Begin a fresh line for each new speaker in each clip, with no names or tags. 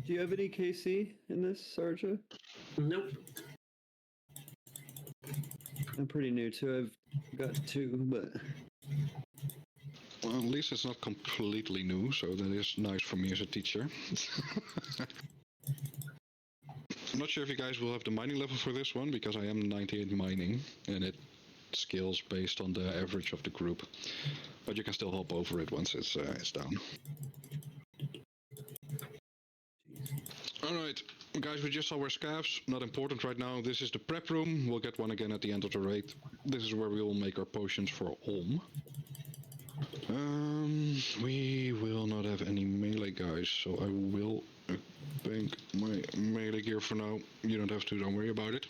Do you have any KC in this, Sahjra?
Nope.
I'm pretty new too. I've got 2, but...
Well, at least it's not completely new, so that is nice for me as a teacher. I'm not sure if you guys will have the mining level for this one, because I am 98 mining, and it scales based on the average of the group. But you can still hop over it once it's down. Alright, guys, we just saw our scavs, not important right now. This is the prep room, we'll get one again at the end of the raid. This is where we will make our potions for Olm. We will not have any melee guys, so I will bank my melee gear for now. You don't have to, don't worry about it.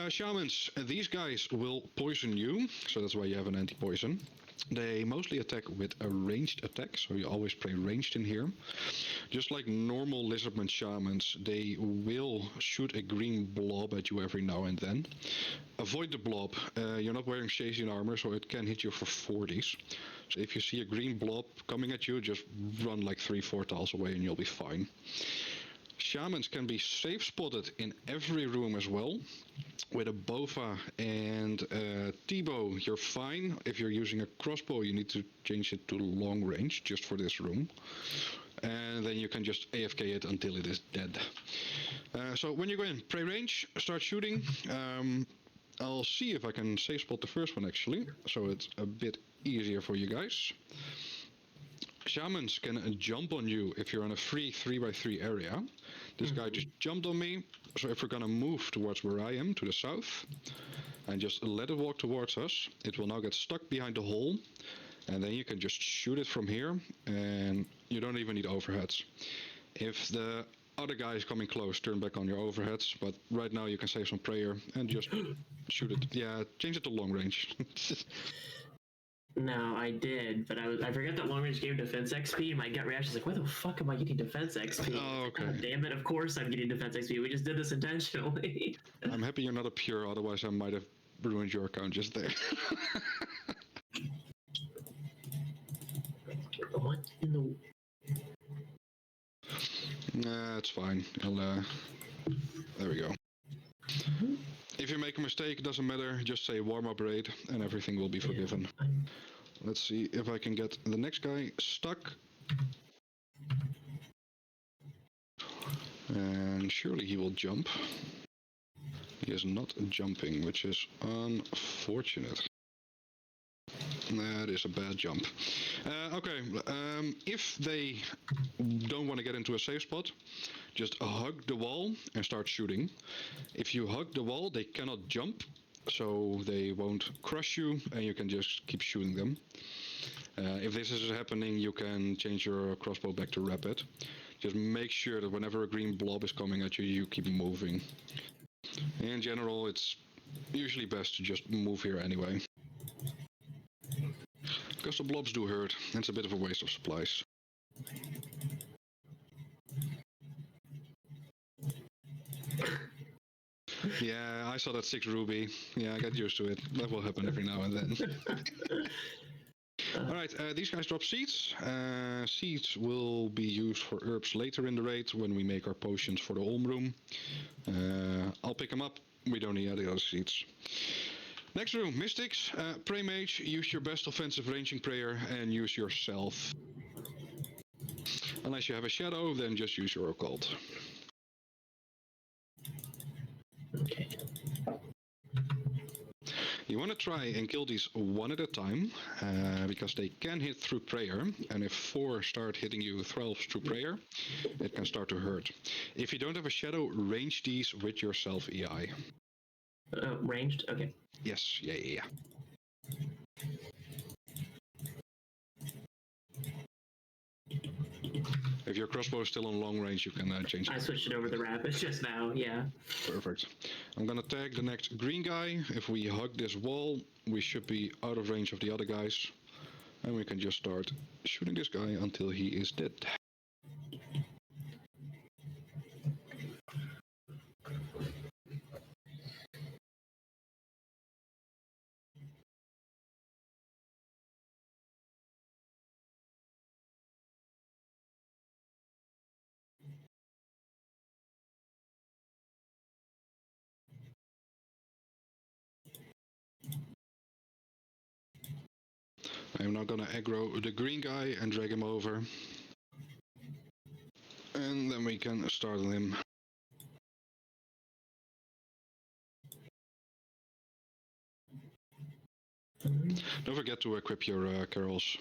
Shamans, these guys will poison you, so that's why you have an anti-poison. They mostly attack with a ranged attack, so you always play ranged in here. Just like normal lizardman shamans, they will shoot a green blob at you every now and then. Avoid the blob. You're not wearing Shazian armor, so it can hit you for 40s. So if you see a green blob coming at you, just run like 3-4 tiles away and you'll be fine. Shamans can be safe spotted in every room as well. With a Bova and T-bow, you're fine. If you're using a crossbow, you need to change it to long range, just for this room. And then you can just AFK it until it is dead. So when you go in, pray range, start shooting. I'll see if I can safe spot the first one actually, so it's a bit easier for you guys. Shamans can jump on you if you're in a free 3x3 area. This guy just jumped on me, so if we're gonna move towards where I am, to the south, and just let it walk towards us, it will now get stuck behind the hole, and then you can just shoot it from here, and you don't even need overheads. If the other guy is coming close, turn back on your overheads, but right now you can save some prayer and just shoot it. Yeah, change it to long range.
No, I did, but I forgot that long range gave defense XP. My gut reaction is like, why the fuck am I getting defense XP?
Oh, okay.
God damn it, of course I'm getting defense XP. We just did this intentionally.
I'm happy you're not a pure, otherwise I might have ruined your account just there.
What in the...
Nah, it's fine. There we go. If you make a mistake, it doesn't matter. Just say warm-up raid and everything will be forgiven. Let's see if I can get the next guy stuck. And surely he will jump. He is not jumping, which is unfortunate. That is a bad jump. Okay, if they don't want to get into a safe spot, just hug the wall and start shooting. If you hug the wall, they cannot jump, so they won't crush you, and you can just keep shooting them. If this is happening, you can change your crossbow back to rapid. Just make sure that whenever a green blob is coming at you, you keep moving. In general, it's usually best to just move here anyway. Because the blobs do hurt, and it's a bit of a waste of supplies. Yeah, I saw that 6 ruby. Yeah, I got used to it. That will happen every now and then. Alright, these guys drop seeds. Seeds will be used for herbs later in the raid when we make our potions for the Olm room. I'll pick them up. We don't need any other seeds. Next room, Mystics. Pray Mage, use your best offensive ranging prayer and use yourself. Unless you have a shadow, then just use your occult.
Okay.
You want to try and kill these one at a time, because they can hit through prayer, and if 4 start hitting you 12 through prayer, it can start to hurt. If you don't have a shadow, range these with your self EI.
Ranged? Okay.
Yes, yeah. If your crossbow is still on long range, you can change it.
I switched it over the rapid just now, yeah.
Perfect. I'm gonna tag the next green guy. If we hug this wall, we should be out of range of the other guys. And we can just start shooting this guy until he is dead. I'm now gonna aggro the green guy and drag him over. And then we can start on him. Don't forget to equip your carols.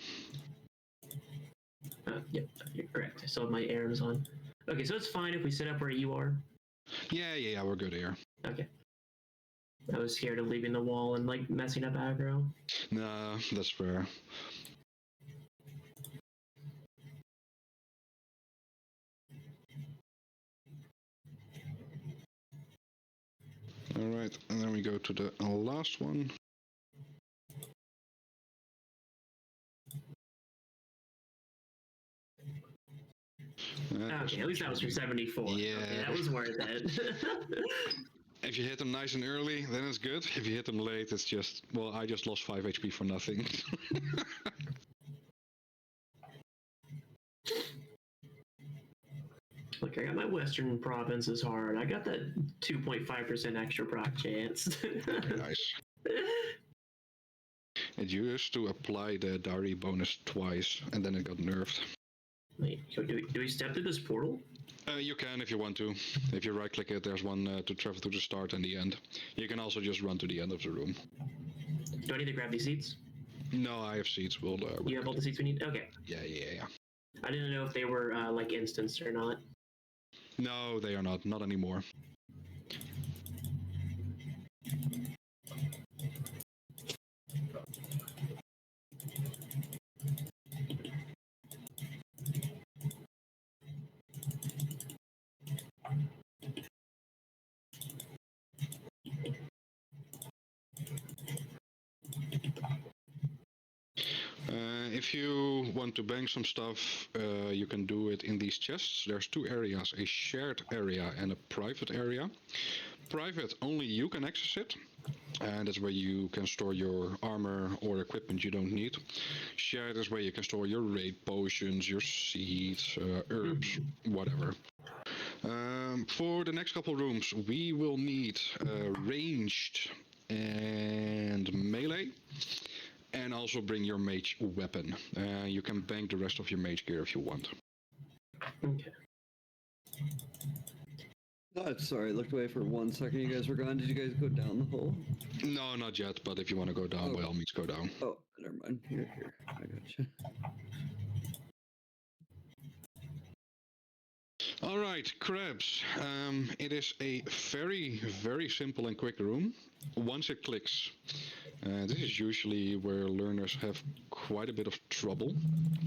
Yep, you're correct. I still have my arrows on. Okay, so it's fine if we sit up where you are.
Yeah, we're good here.
Okay. I was scared of leaving the wall and like messing up aggro.
Nah, that's fair. Alright, and then we go to the last one.
Okay, at least that was for 74.
Yeah.
Okay, that was worth it.
If you hit them nice and early, then it's good. If you hit them late, it's just, well, I just lost 5 HP for nothing.
Look, I got my Western provinces hard. I got that 2.5% extra proc chance.
Very nice. It used to apply the diary bonus twice, and then it got nerfed.
Wait, do we step through this portal?
You can if you want to. If you right click it, there's one to travel to the start and the end. You can also just run to the end of the room.
Do I need to grab these seats?
No, I have seats. We'll,
You have all the seats we need? Okay.
Yeah.
I didn't know if they were like instanced or not.
No, they are not. Not anymore. If you want to bank some stuff, you can do it in these chests. There's 2 areas, a shared area and a private area. Private, only you can access it, and that's where you can store your armor or equipment you don't need. Shared is where you can store your raid potions, your seeds, herbs, whatever. For the next couple rooms, we will need ranged and melee. And also bring your mage weapon. You can bank the rest of your mage gear if you want.
Okay.
Oh, sorry, I looked away for 1 second. You guys were gone. Did you guys go down the hole?
No, not yet, but if you want to go down, by all means go down.
Oh, never mind. Here. I gotcha.
Alright, crabs. It is a very, very simple and quick room. Once it clicks, this is usually where learners have quite a bit of trouble.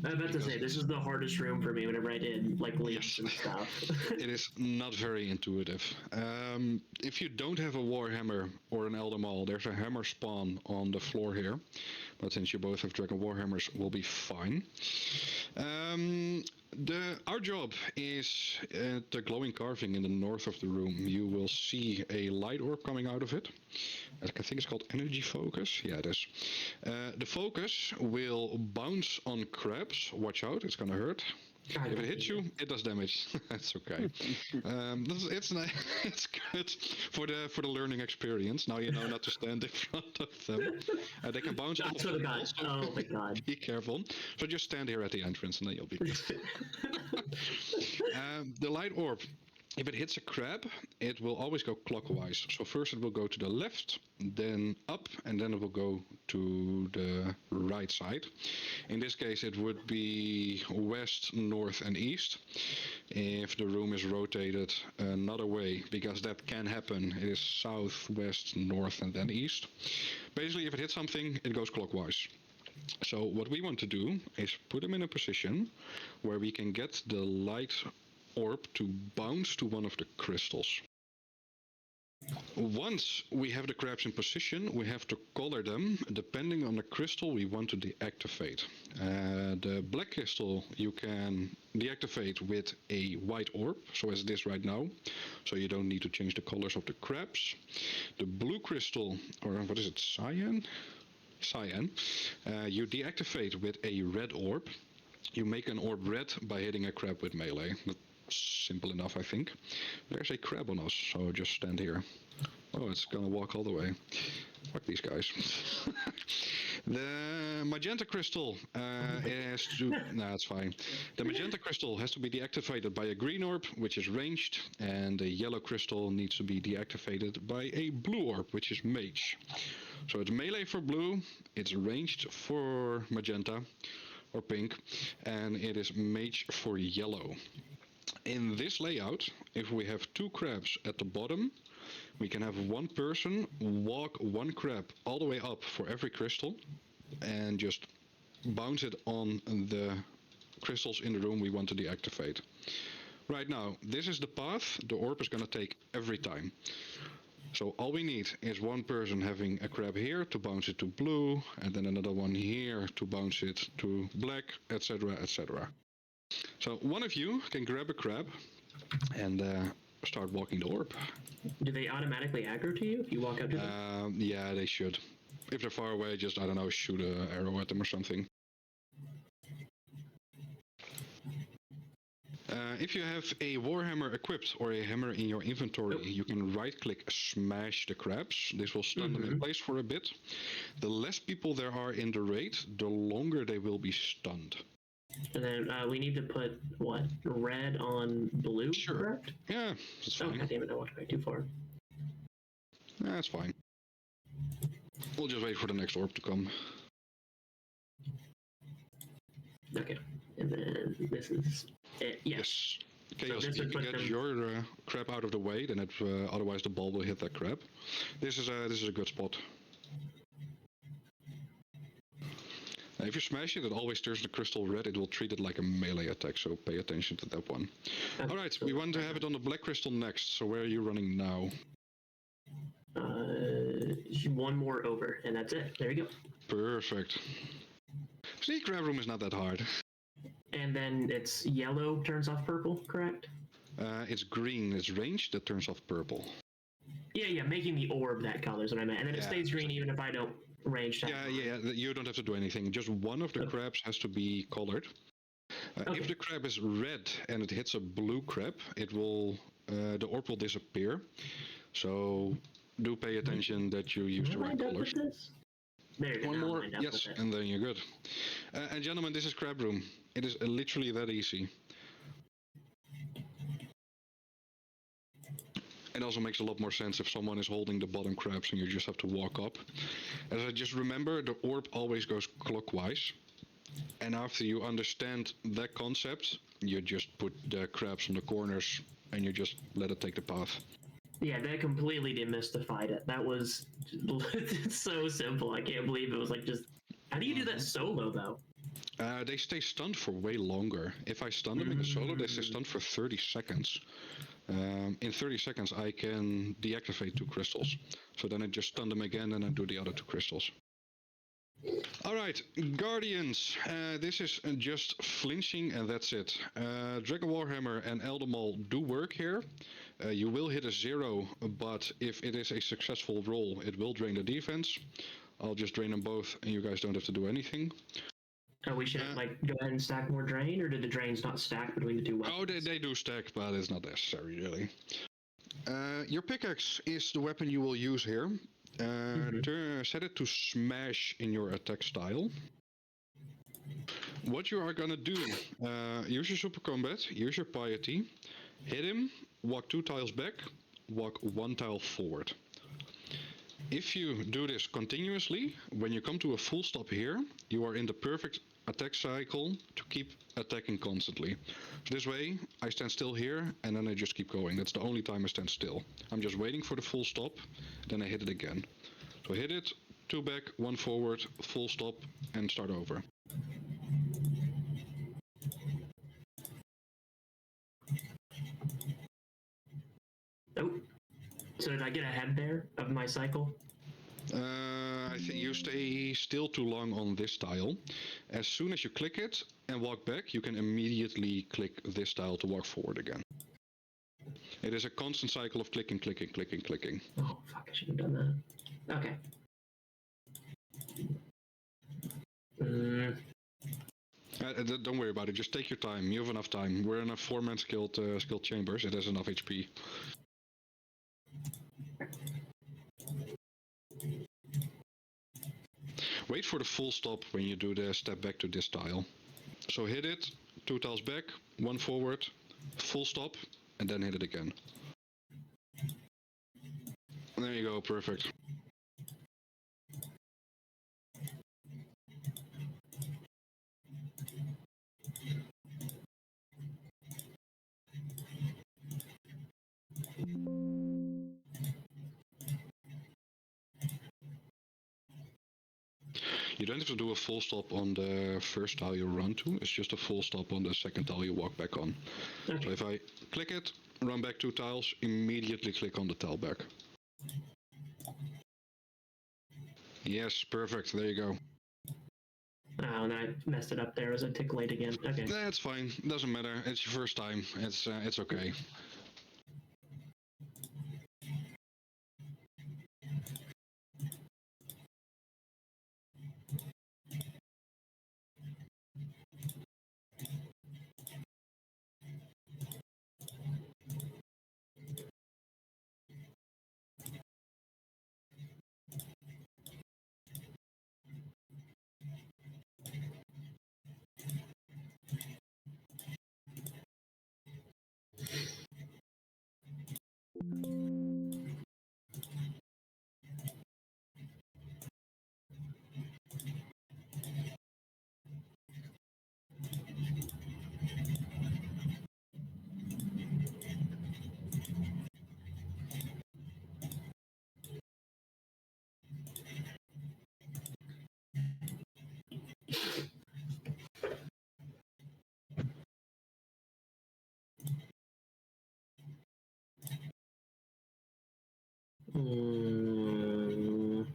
I was about to say, this is the hardest room for me whenever I did like leaps and stuff.
It is not very intuitive. If you don't have a Warhammer or an Elder Maul, there's a hammer spawn on the floor here. But since you both have Dragon Warhammers, we'll be fine. Our job is at the glowing carving in the north of the room. You will see a light orb coming out of it. I think it's called energy focus. Yeah, it is. The focus will bounce on crabs. Watch out, it's gonna hurt. If it hits you, it does damage. That's okay. It's good for the learning experience. Now you know not to stand in front of them. They can bounce off the walls.
Oh my god.
Be careful. So just stand here at the entrance and then you'll be good. The light orb, if it hits a crab, it will always go clockwise. So first it will go to the left, then up, and then it will go to the right side. In this case, it would be west, north, and east. If the room is rotated another way, because that can happen, it is south, west, north, and then east. Basically, if it hits something, it goes clockwise. So what we want to do is put them in a position where we can get the light orb to bounce to one of the crystals. Once we have the crabs in position, we have to color them depending on the crystal we want to deactivate. The black crystal you can deactivate with a white orb, so as it is right now, so you don't need to change the colors of the crabs. The blue crystal, or what is it, cyan, you deactivate with a red orb. You make an orb red by hitting a crab with melee. That's simple enough, I think. There's a crab on us, so just stand here. Oh, it's gonna walk all the way. Fuck these guys. The magenta crystal has to... Nah, it's fine. The magenta crystal has to be deactivated by a green orb, which is ranged, and the yellow crystal needs to be deactivated by a blue orb, which is mage. So it's melee for blue, it's ranged for magenta, or pink, and it is mage for yellow. In this layout, if we have 2 crabs at the bottom, we can have one person walk 1 crab all the way up for every crystal and just bounce it on the crystals in the room we want to deactivate. Right now, this is the path the orb is going to take every time. So all we need is one person having a crab here to bounce it to blue, and then another one here to bounce it to black, etc, etc. So one of you can grab a crab and start walking the orb.
Do they automatically aggro to you if you walk up to them?
Yeah, they should. If they're far away, just, I don't know, shoot an arrow at them or something. If you have a warhammer equipped or a hammer in your inventory, you can right-click smash the crabs. This will stun them in place for a bit. The less people there are in the raid, the longer they will be stunned.
And then we need to put, what, red on blue,
Sure.
correct?
Yeah, that's
Oh,
fine.
God damn it, I walked way too far.
That's fine. We'll just wait for the next orb to come.
Okay, and then this is it. Yes.
Chaos,
So this
you
would
can
put
get
them-
your crab out of the way, then otherwise the ball will hit that crab. This is a good spot. If you smash it, it always turns the crystal red. It will treat it like a melee attack, so pay attention to that one.
Okay,
Alright,
so-
we want to have it on the black crystal next, so where are you running now?
One more over, and that's it. There you go.
Perfect. See, crab room is not that hard.
And then it's yellow turns off purple, correct?
It's green, it's ranged, that turns off purple.
Yeah, making the orb that color is what I meant. And then it
Yeah.
stays green even if I don't range that.
Yeah, you don't have to do anything. Just one of the crabs has to be colored.
Okay.
If the crab is red and it hits a blue crab, it will the orb will disappear. So do pay attention that you use the right
Lined up
colors.
with this? There you go.
One
now I'm
more,
lined up
yes,
with it.
and then you're good. And gentlemen, this is crab room. It is literally that easy. It also makes a lot more sense if someone is holding the bottom crabs and you just have to walk up. As I just remember, the orb always goes clockwise. And after you understand that concept, you just put the crabs on the corners and you just let it take the path.
Yeah, that completely demystified it. That was so simple. I can't believe it was like just. How do you do that solo though?
They stay stunned for way longer. If I stun them in the solo, they stay stunned for 30 seconds. In 30 seconds, I can deactivate 2 crystals. So then I just stun them again and I do the other 2 crystals. Alright, Guardians. This is just flinching and that's it. Dragon Warhammer and Eldemol do work here. You will hit a 0, but if it is a successful roll, it will drain the defense. I'll just drain them both and you guys don't have to do anything.
Oh, we should like go ahead and stack more drain, or did the drains not stack between the 2 weapons?
Oh, they do stack, but it's not necessary, really. Your pickaxe is the weapon you will use here. Set it to smash in your attack style. What you are gonna do, use your super combat, use your piety, hit him, walk 2 tiles back, walk 1 tile forward. If you do this continuously, when you come to a full stop here, you are in the perfect attack cycle to keep attacking constantly. This way, I stand still here, and then I just keep going. That's the only time I stand still. I'm just waiting for the full stop, then I hit it again. So hit it, 2 back, 1 forward, full stop, and start over.
Oh. So did I get ahead there of my cycle?
I think you stay still too long on this tile. As soon as you click it and walk back, you can immediately click this tile to walk forward again. It is a constant cycle of clicking, clicking, clicking, clicking.
Oh, fuck, I should have done that. Okay.
Don't worry about it, just take your time. You have enough time. We're in a 4-man skilled Chambers. It has enough HP. Wait for the full stop when you do the step back to this tile. So hit it, 2 tiles back, 1 forward, full stop, and then hit it again. There you go, perfect. You don't have to do a full stop on the first tile you run to, it's just a full stop on the second tile you walk back on.
Okay.
So if I click it, run back 2 tiles, immediately click on the tile back. Yes, perfect, there you go.
Oh, and I messed it up there. It was a tick late again. Okay.
That's fine, doesn't matter, it's your first time, it's okay.
Mm.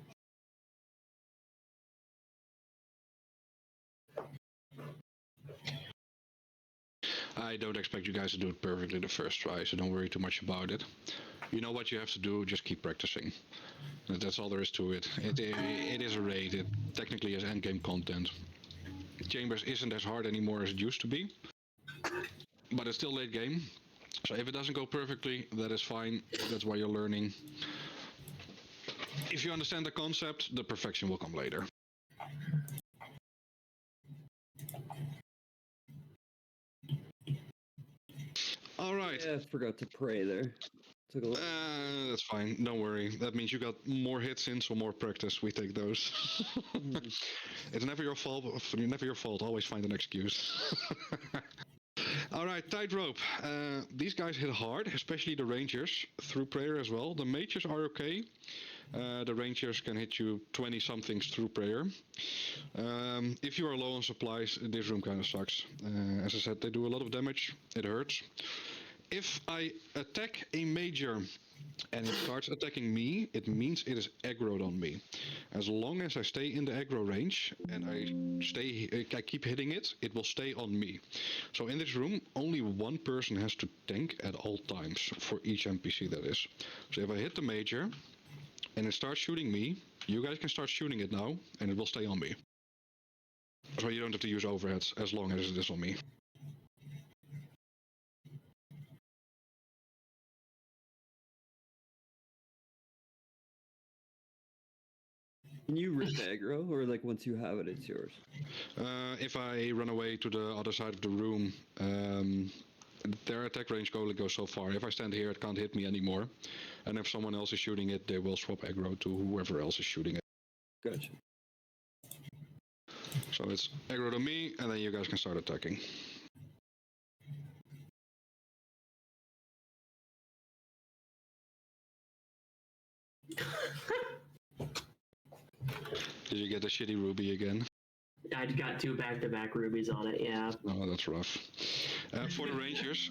I don't expect you guys to do it perfectly the first try, so don't worry too much about it. You know what you have to do, just keep practicing. That's all there is to it. It is a raid, it technically is endgame content. Chambers isn't as hard anymore as it used to be, but it's still late game. So if it doesn't go perfectly, that is fine, that's why you're learning. If you understand the concept, the perfection will come later. Alright.
Yeah, I forgot to pray there. Took a little.
That's fine, don't worry. That means you got more hits in, so more practice, we take those. It's never your fault, always find an excuse. Alright, Tightrope. These guys hit hard, especially the Rangers, through prayer as well. The Mages are okay. The Rangers can hit you 20-somethings through prayer. If you are low on supplies, this room kind of sucks. As I said, they do a lot of damage, it hurts. If I attack a Major and it starts attacking me, it means it is aggroed on me. As long as I stay in the aggro range and I keep hitting it, it will stay on me. So in this room, only one person has to tank at all times, for each NPC that is. So if I hit the Major and it starts shooting me, you guys can start shooting it now and it will stay on me. So you don't have to use overheads as long as it is on me.
Can you rip aggro, or like once you have it, it's yours?
If I run away to the other side of the room, their attack range only goes so far. If I stand here, it can't hit me anymore. And if someone else is shooting it, they will swap aggro to whoever else is shooting it.
Gotcha.
So it's aggro to me, and then you guys can start attacking. Did you get a shitty ruby again?
I got 2 back-to-back rubies on it, yeah.
Oh, that's rough. For the Rangers,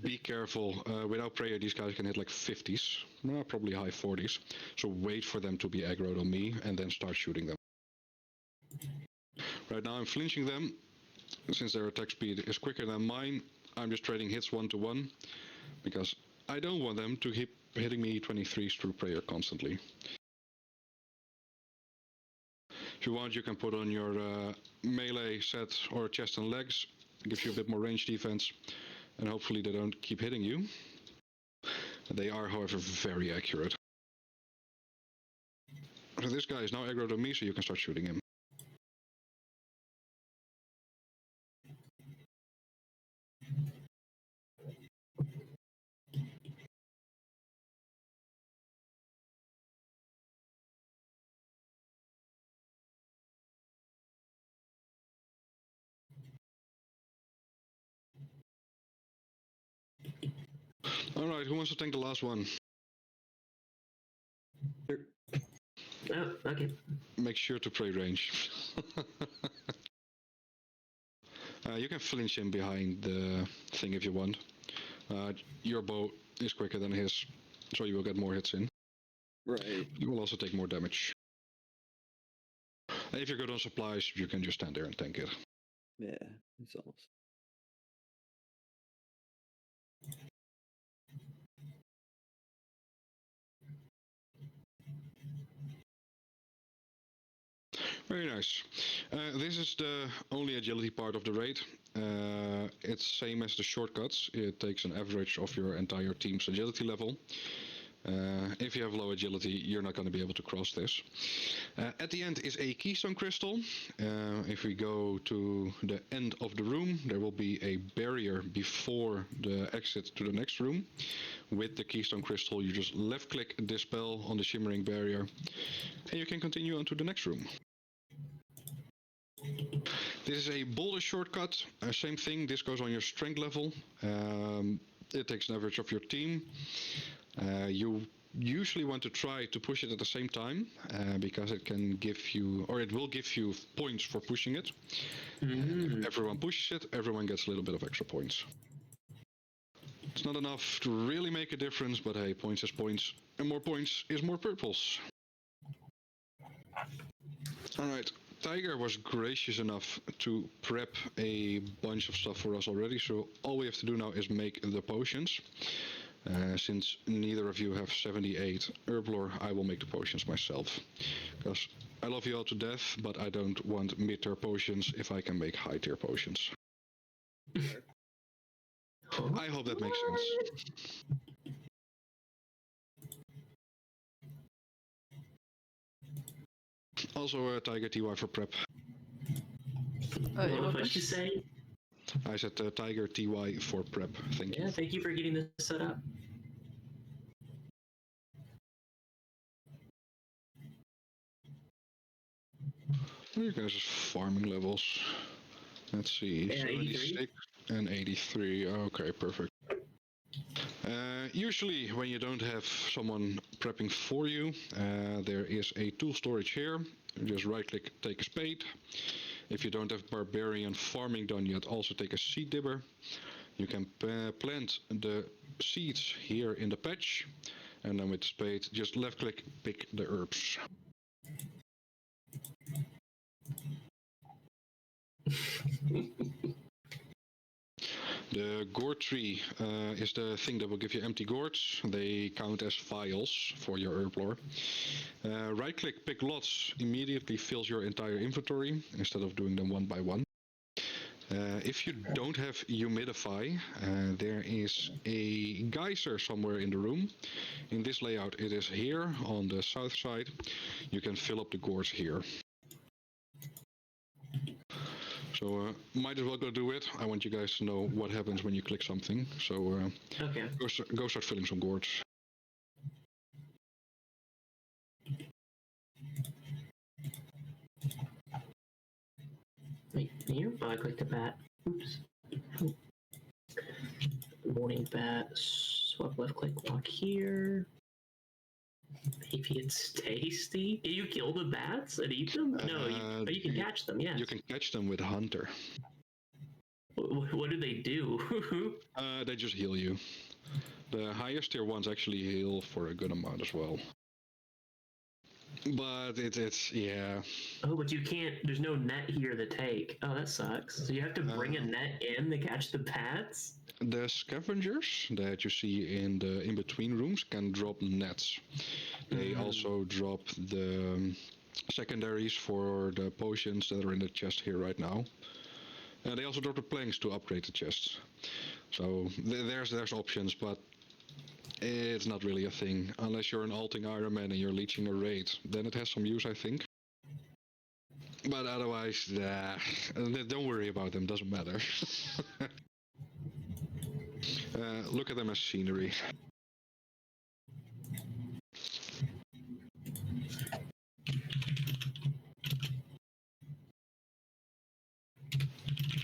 be careful. Without prayer, these guys can hit like 50s, probably high 40s. So wait for them to be aggroed on me, and then start shooting them. Right now I'm flinching them. Since their attack speed is quicker than mine, I'm just trading hits 1-to-1, because I don't want them to keep hitting me 23s through prayer constantly. If you want, you can put on your melee set or chest and legs, gives you a bit more range defense, and hopefully they don't keep hitting you. They are, however, very accurate. So this guy is now aggroed on me, so you can start shooting him. Alright, who wants to tank the last one?
Sure.
Oh, okay.
Make sure to play range. You can flinch him behind the thing if you want. Your bow is quicker than his, so you will get more hits in.
Right.
You will also take more damage. If you're good on supplies, you can just stand there and tank it.
Yeah, it's almost.
Very nice. This is the only agility part of the raid. It's same as the shortcuts. It takes an average of your entire team's agility level. If you have low agility, you're not going to be able to cross this. At the end is a keystone crystal. If we go to the end of the room, there will be a barrier before the exit to the next room. With the keystone crystal, you just left-click Dispel on the shimmering barrier, and you can continue on to the next room. This is a boulder shortcut. Same thing, this goes on your strength level. It takes an average of your team. You usually want to try to push it at the same time because it can give you, or it will give you points for pushing it. If everyone pushes it, everyone gets a little bit of extra points. It's not enough to really make a difference, but hey, points is points, and more points is more purples. Alright, Tiger was gracious enough to prep a bunch of stuff for us already, so all we have to do now is make the potions. Since neither of you have 78 herb lore, I will make the potions myself. Because I love you all to death, but I don't want mid-tier potions if I can make high-tier potions. I hope that makes sense. Also, Tiger TY for prep.
What did you say?
I said Tiger TY for prep. Thank you.
Yeah, thank you for getting this set up.
You guys' farming levels. Let's see.
Yeah,
76 and 83. Okay, perfect. Usually, when you don't have someone prepping for you, there is a tool storage here. You just right-click, take a spade. If you don't have barbarian farming done yet, also take a seed dibber. You can plant the seeds here in the patch, and then with the spade, just left-click, pick the herbs. The gourd tree is the thing that will give you empty gourds. They count as vials for your herb lore. Right-click, pick lots, immediately fills your entire inventory instead of doing them one by one. If you don't have humidify, there is a geyser somewhere in the room. In this layout, it is here on the south side. You can fill up the gourds here. So might as well go do it. I want you guys to know what happens when you click something. So
Okay.
go start filling some gourds.
Wait, here? Oh, I clicked the bat. Oops. Morning bat. Swap left click, walk here. Maybe it's tasty. Can you kill the bats and eat them? No, you can catch them, yes.
You can catch them with Hunter.
What do they do?
They just heal you. The highest tier ones actually heal for a good amount as well. But it's yeah.
Oh, but you can't, there's no net here to take. Oh, that sucks. So you have to bring a net in to catch the bats?
The scavengers that you see in the in-between rooms can drop nets. They also drop the secondaries for the potions that are in the chest here right now. And they also drop the planks to upgrade the chests. So there's options, but it's not really a thing. Unless you're an alting Iron Man and you're leeching a raid, then it has some use, I think. But otherwise, don't worry about them, doesn't matter. Look at them as scenery.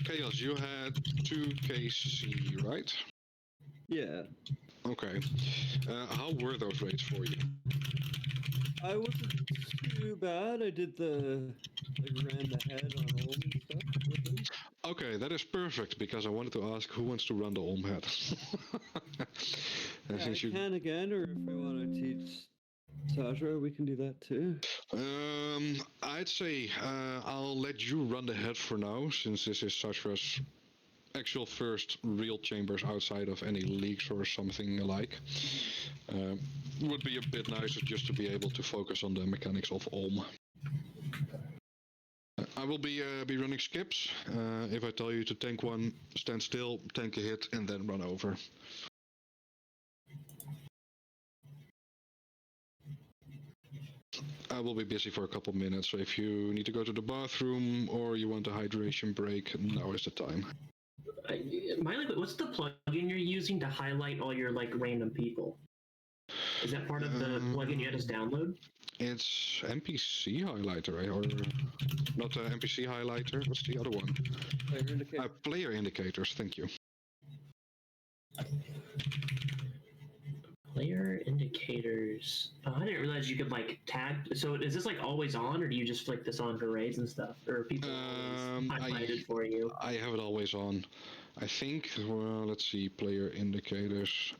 Chaos, you had 2 KC, right?
Yeah.
Okay. How were those raids for you?
I wasn't too bad. I did the ran the head on Olm and stuff with him.
Okay, that is perfect because I wanted to ask who wants to run the Olm head.
Yeah, I can again, or if we want to teach Sahjra, we can do that too.
I'd say I'll let you run the head for now, since this is Sahjra's actual first real chambers outside of any leaks or something alike. Would be a bit nicer just to be able to focus on the mechanics of Olm. I will be running skips. If I tell you to tank one, stand still, tank a hit, and then run over. I will be busy for a couple minutes, so if you need to go to the bathroom or you want a hydration break, now is the time.
What's the plugin you're using to highlight all your random people? Is that part of the plugin you had us download?
It's NPC highlighter, right? Or not NPC highlighter. What's the other one?
Player indicator.
Player indicators. Thank you.
Player indicators. Oh, I didn't realize you could tag. So is this always on, or do you just flick this on for raids and stuff, or are people highlighted for you?
I have it always on. I think. Well, let's see. Player indicators.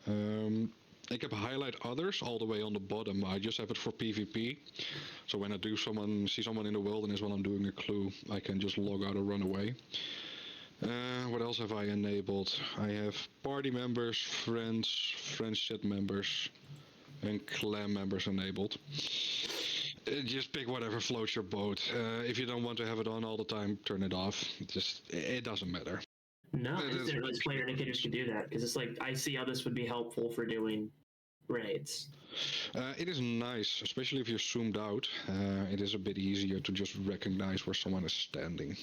I can highlight others all the way on the bottom. I just have it for PvP. So when I see someone in the wilderness while I'm doing a clue, I can just log out or run away. What else have I enabled? I have party members, friends chat members, and clan members enabled. Just pick whatever floats your boat. If you don't want to have it on all the time, turn it off. It doesn't matter.
No, I didn't realize player indicators could do that, because it's I see how this would be helpful for doing raids.
It is nice, especially if you're zoomed out. It is a bit easier to just recognize where someone is standing.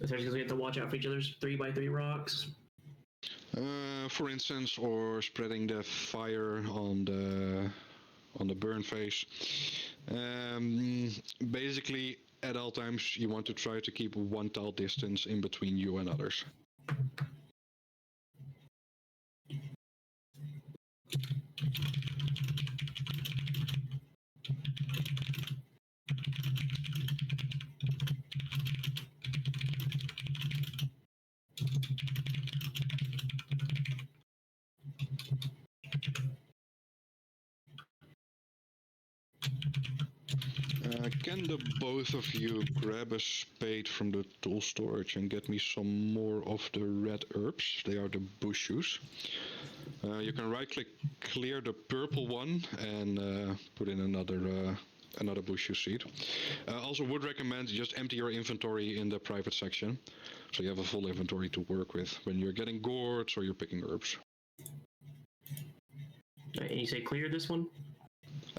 Especially because we have to watch out for each other's 3x3 rocks.
For instance, or spreading the fire on the burn face. Basically, at all times, you want to try to keep 1 tile distance in between you and others. Can the both of you grab a spade from the tool storage and get me some more of the red herbs? They are the bushes. You can right-click clear the purple one and put in another bush seed. Also would recommend just empty your inventory in the private section, so you have a full inventory to work with when you're getting gourds or you're picking herbs.
And you say clear this one?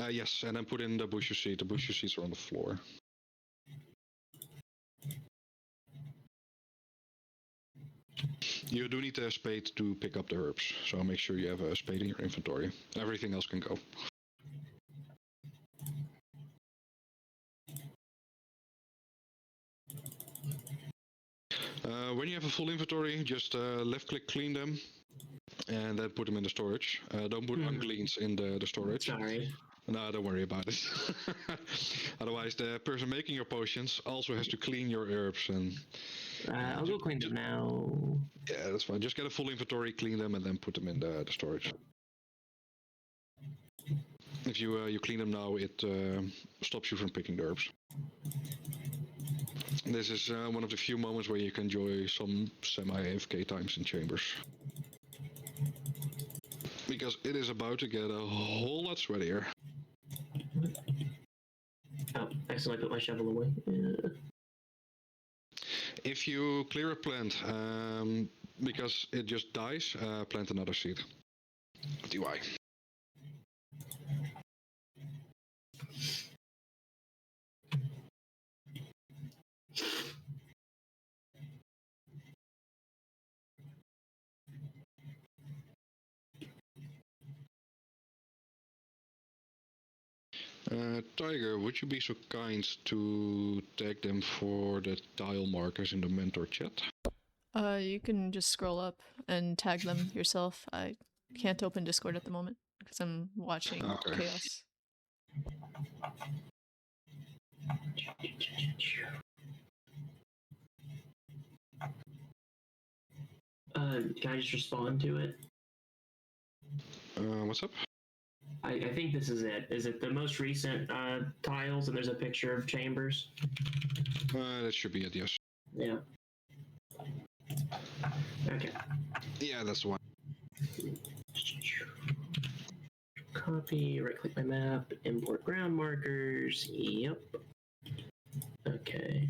Yes, and then put in the bush seed. The bush seeds are on the floor. You do need a spade to pick up the herbs, so make sure you have a spade in your inventory. Everything else can go. When you have a full inventory, just left-click clean them, and then put them in the storage. Don't put uncleans in the storage.
Sorry.
No, don't worry about it. Otherwise, the person making your potions also has to clean your herbs. And
I'll go clean them now.
Yeah, that's fine. Just get a full inventory, clean them, and then put them in the storage. If you clean them now, it stops you from picking the herbs. This is one of the few moments where you can enjoy some semi-AFK times in chambers. Because it is about to get a whole lot sweatier.
Oh, I accidentally put my shovel away. Yeah.
If you clear a plant, because it just dies, plant another seed. DY. Tiger, would you be so kind to tag them for the tile markers in the mentor chat?
You can just scroll up and tag them yourself. I can't open Discord at the moment because I'm watching
Okay.
Chaos.
Can I just respond to it?
What's up?
I think this is it. Is it the most recent tiles and there's a picture of Chambers?
That should be it, yes.
Yeah. Okay.
Yeah, that's the one.
Copy, right click my map, import ground markers. Yep. Okay.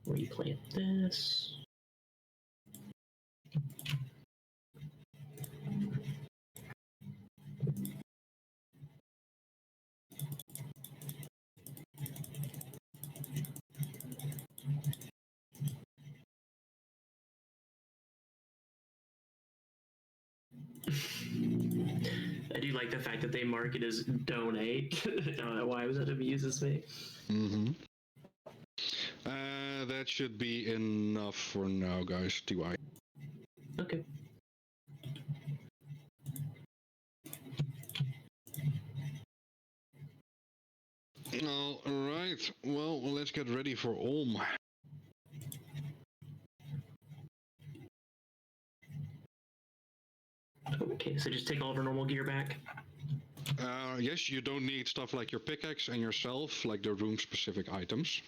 Replant this. I do like the fact that they mark it as donate. I don't know why that amuses me.
Mm-hmm. That should be enough for now, guys. TY.
Okay.
All right. Well, let's get ready for Ulm.
Okay, so just take all of our normal gear back.
Yes, you don't need stuff like your pickaxe and yourself, like the room-specific items.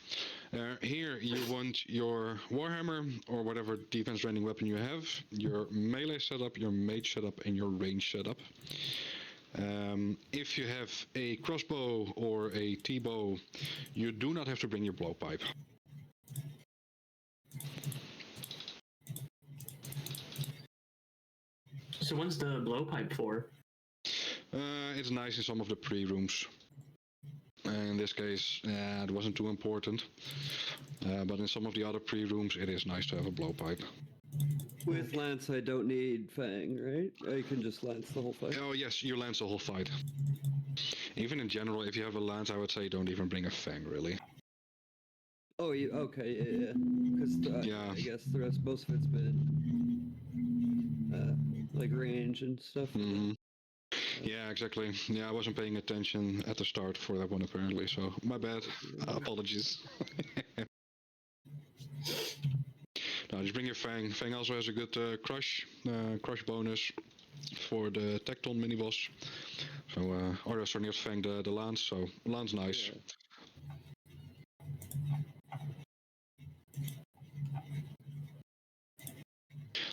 Here, you want your Warhammer, or whatever defense ranging weapon you have, your melee setup, your mage setup, and your range setup. If you have a crossbow or a T-bow, you do not have to bring your blowpipe.
So when's the blowpipe for?
It's nice in some of the pre-rooms. In this case, it wasn't too important. But in some of the other pre-rooms, it is nice to have a blowpipe.
With Lance, I don't need Fang, right? I can just Lance the whole fight.
Oh yes, you lance the whole fight. Even in general, if you have a lance, I would say don't even bring a Fang, really.
Oh, you okay? Yeah, because
Yeah.
I guess the rest, most of it's been like range and stuff.
Mm-hmm. Yeah, exactly. Yeah, I wasn't paying attention at the start for that one apparently, so my bad. Apologies. No, just bring your Fang. Fang also has a good crush bonus for the Tecton mini boss. So, or sorry, not Fang, the lance. So lance nice.
Yeah.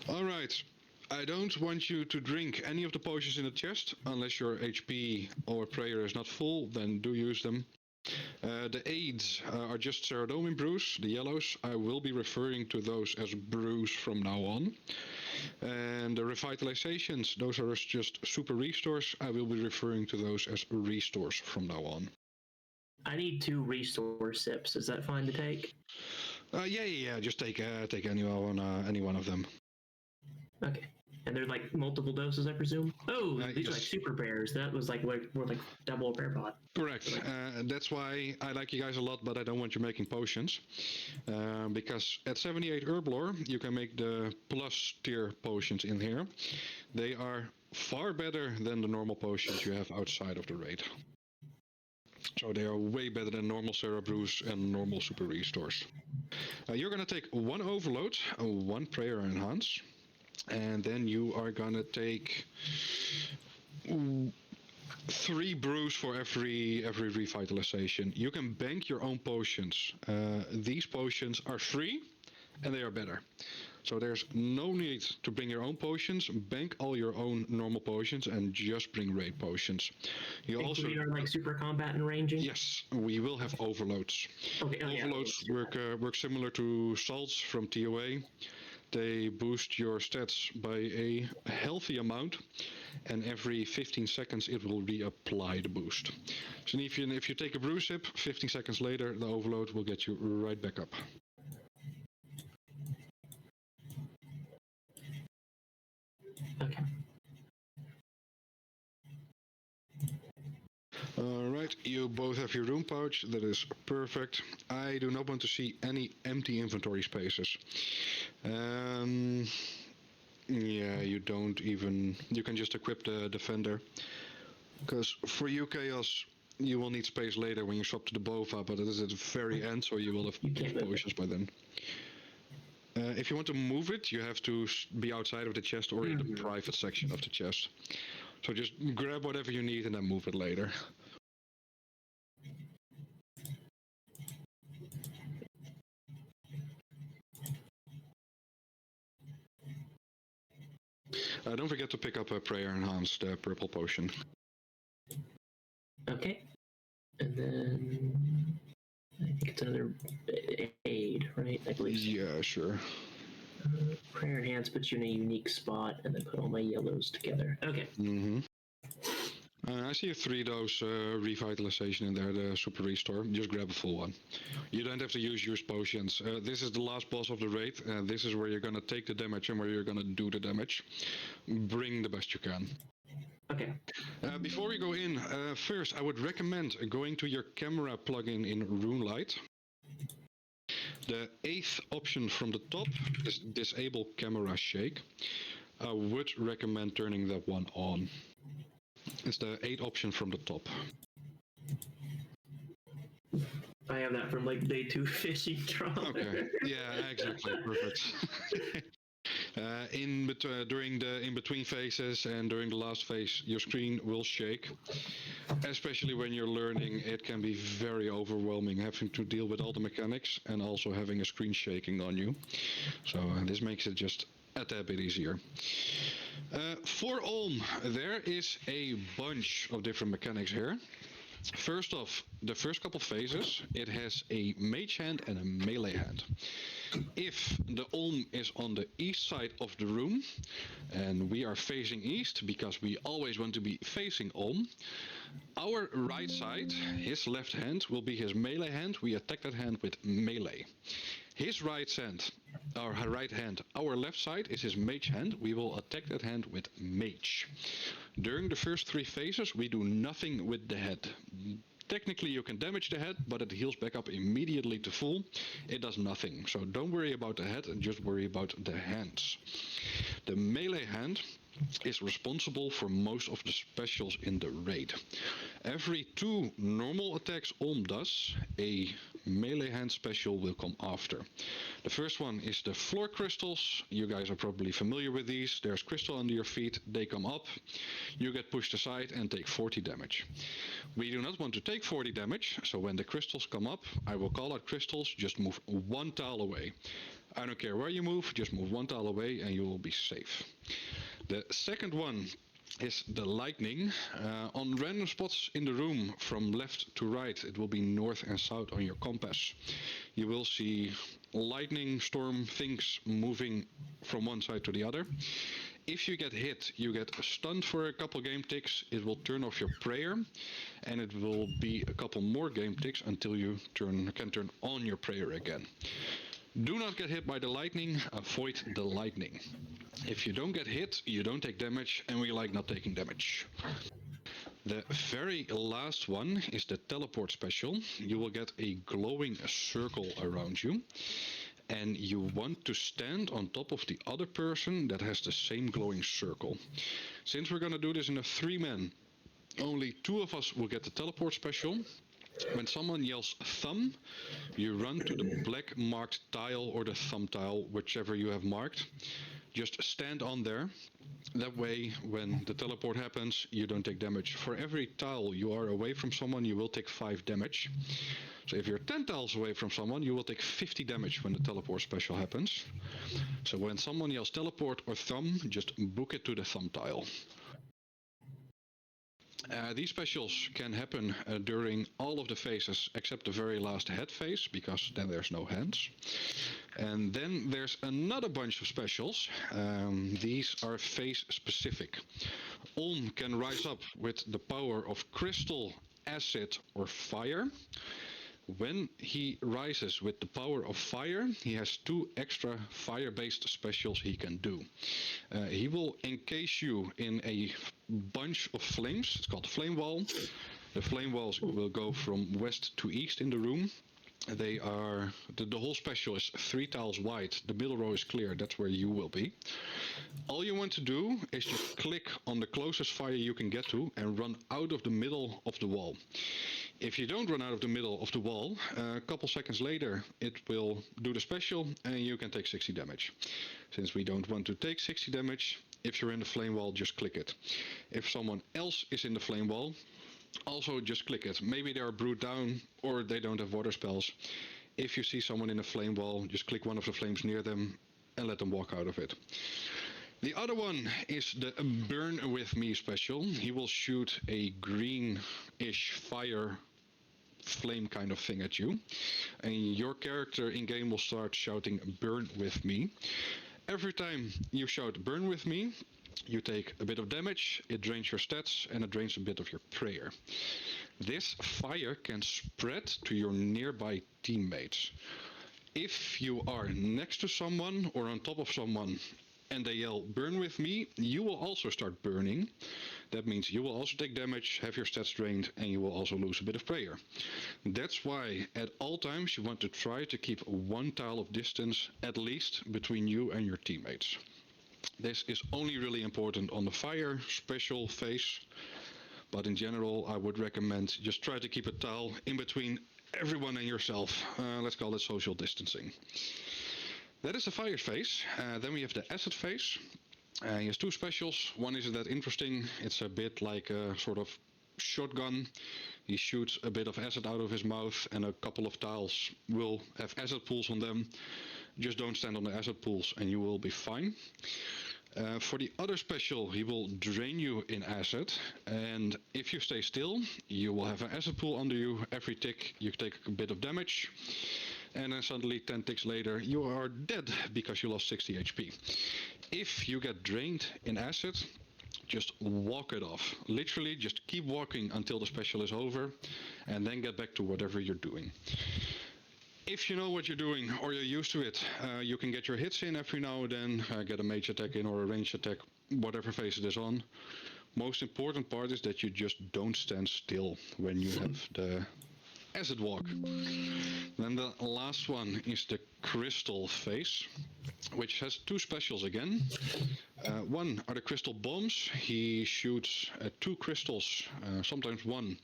All right. I don't want you to drink any of the potions in the chest unless your HP or prayer is not full. Then do use them. The aids are just Ceradomin brews, the yellows. I will be referring to those as brews from now on. And the revitalizations, those are just super restores. I will be referring to those as restores from now on.
I need 2 restore sips. Is that fine to take?
Yeah. Just take any one of them.
Okay. And they're like multiple doses, I presume? Oh, these are like
yes.
super bears. That was like more like double a bear pot.
Correct. That's why I like you guys a lot, but I don't want you making potions. Because at 78 herb lore, you can make the plus tier potions in here. They are far better than the normal potions you have outside of the raid. So they are way better than normal Sarah brews and normal super restores. You're gonna take 1 overload, 1 prayer enhance. And then you are gonna take 3 brews for every revitalization. You can bank your own potions. These potions are free and they are better. So there's no need to bring your own potions. Bank all your own normal potions and just bring raid potions. You
also are like super combat and ranging.
Yes, we will have overloads.
Okay.
Overloads work similar to salts from TOA. They boost your stats by a healthy amount, and every 15 seconds it will reapply the boost. So if you take a brew sip, 15 seconds later the overload will get you right back up.
Okay.
Alright, Alright, you both have your room pouch, that is perfect. I do not want to see any empty inventory spaces. Yeah, you don't even... You can just equip the Defender. Because for you, Chaos, you will need space later when you swap to the Bova, but it is at the very end, so you will have potions by then. If you want to move it, you have to be outside of the chest or in the private section of the chest. So just grab whatever you need and then move it later. Don't forget to pick up a Prayer Enhanced purple potion.
Okay. And then I think it's another aid, right? I believe so.
Yeah, sure.
Prayer Hands puts you in a unique spot, and then put all my yellows together. Okay.
Mm-hmm. I see a 3-dose revitalization in there, the super restore. Just grab a full one. You don't have to use used potions. This is the last boss of the raid. This is where you're gonna take the damage and where you're gonna do the damage. Bring the best you can.
Okay.
Before we go in, first I would recommend going to your camera plugin in RuneLight. The 8th option from the top is Disable Camera Shake. I would recommend turning that one on. It's the 8th option from the top.
I have that from like day 2 fishing drop.
Okay. Yeah, exactly. Perfect. During the in-between phases and during the last phase, your screen will shake. Especially when you're learning, it can be very overwhelming having to deal with all the mechanics and also having a screen shaking on you. So this makes it just a tad bit easier. For Olm, there is a bunch of different mechanics here. First off, the first couple phases, it has a mage hand and a melee hand. If the Olm is on the east side of the room, and we are facing east because we always want to be facing Olm, our right side, his left hand, will be his melee hand. We attack that hand with melee. His right hand, our left side is his mage hand. We will attack that hand with mage. During the first 3 phases, we do nothing with the head. Technically, you can damage the head, but it heals back up immediately to full. It does nothing, so don't worry about the head and just worry about the hands. The melee hand is responsible for most of the specials in the raid. Every 2 normal attacks Olm does, a melee hand special will come after. The first one is the floor crystals. You guys are probably familiar with these. There's crystal under your feet, they come up, you get pushed aside and take 40 damage. We do not want to take 40 damage, so when the crystals come up, I will call out crystals, just move 1 tile away. I don't care where you move, just move 1 tile away and you will be safe. The second one is the lightning. On random spots in the room from left to right, it will be north and south on your compass. You will see lightning storm things moving from one side to the other. If you get hit, you get stunned for a couple game ticks, it will turn off your prayer, and it will be a couple more game ticks until you can turn on your prayer again. Do not get hit by the lightning, avoid the lightning. If you don't get hit, you don't take damage, and we like not taking damage. The very last one is the teleport special. You will get a glowing circle around you, and you want to stand on top of the other person that has the same glowing circle. Since we're gonna do this in a 3-man, only 2 of us will get the teleport special. When someone yells thumb, you run to the black marked tile or the thumb tile, whichever you have marked. Just stand on there. That way, when the teleport happens, you don't take damage. For every tile you are away from someone, you will take 5 damage. So if you're 10 tiles away from someone, you will take 50 damage when the teleport special happens. So when someone yells teleport or thumb, just book it to the thumb tile. These specials can happen during all of the phases except the very last head phase, because then there's no hands. And then there's another bunch of specials. These are phase specific. Olm can rise up with the power of crystal, acid or fire. When he rises with the power of fire, he has 2 extra fire-based specials he can do. He will encase you in a bunch of flames, it's called Flame Wall. The flame walls will go from west to east in the room. They are the whole special is 3 tiles wide. The middle row is clear. That's where you will be. All you want to do is just click on the closest fire you can get to and run out of the middle of the wall. If you don't run out of the middle of the wall, a couple seconds later it will do the special and you can take 60 damage. Since we don't want to take 60 damage, if you're in the flame wall, just click it. If someone else is in the flame wall, also just click it. Maybe they are brewed down or they don't have water spells. If you see someone in a flame wall, just click one of the flames near them and let them walk out of it. The other one is the Burn With Me special. He will shoot a green-ish fire flame kind of thing at you. And your character in-game will start shouting Burn With Me. Every time you shout Burn With Me, you take a bit of damage, it drains your stats, and it drains a bit of your prayer. This fire can spread to your nearby teammates. If you are next to someone or on top of someone and they yell burn with me, you will also start burning. That means you will also take damage, have your stats drained, and you will also lose a bit of prayer. That's why at all times you want to try to keep 1 tile of distance at least between you and your teammates. This is only really important on the fire special phase, but in general I would recommend just try to keep a tile in between everyone and yourself. Let's call it social distancing. That is the fire phase. Then we have the acid phase. He has 2 specials. One isn't that interesting. It's a bit like a sort of shotgun. He shoots a bit of acid out of his mouth and a couple of tiles will have acid pools on them. Just don't stand on the acid pools and you will be fine. For the other special, he will drain you in acid, and if you stay still, you will have an acid pool under you. Every tick, you take a bit of damage, and then suddenly 10 ticks later, you are dead because you lost 60 HP. If you get drained in acid, just walk it off. Literally, just keep walking until the special is over, and then get back to whatever you're doing. If you know what you're doing or you're used to it, you can get your hits in every now and then, get a mage attack in or a ranged attack, whatever phase it is on. Most important part is that you just don't stand still when you have the acid walk. Then the last one is the crystal phase, which has 2 specials again. One are the crystal bombs. He shoots 2 crystals, sometimes 1,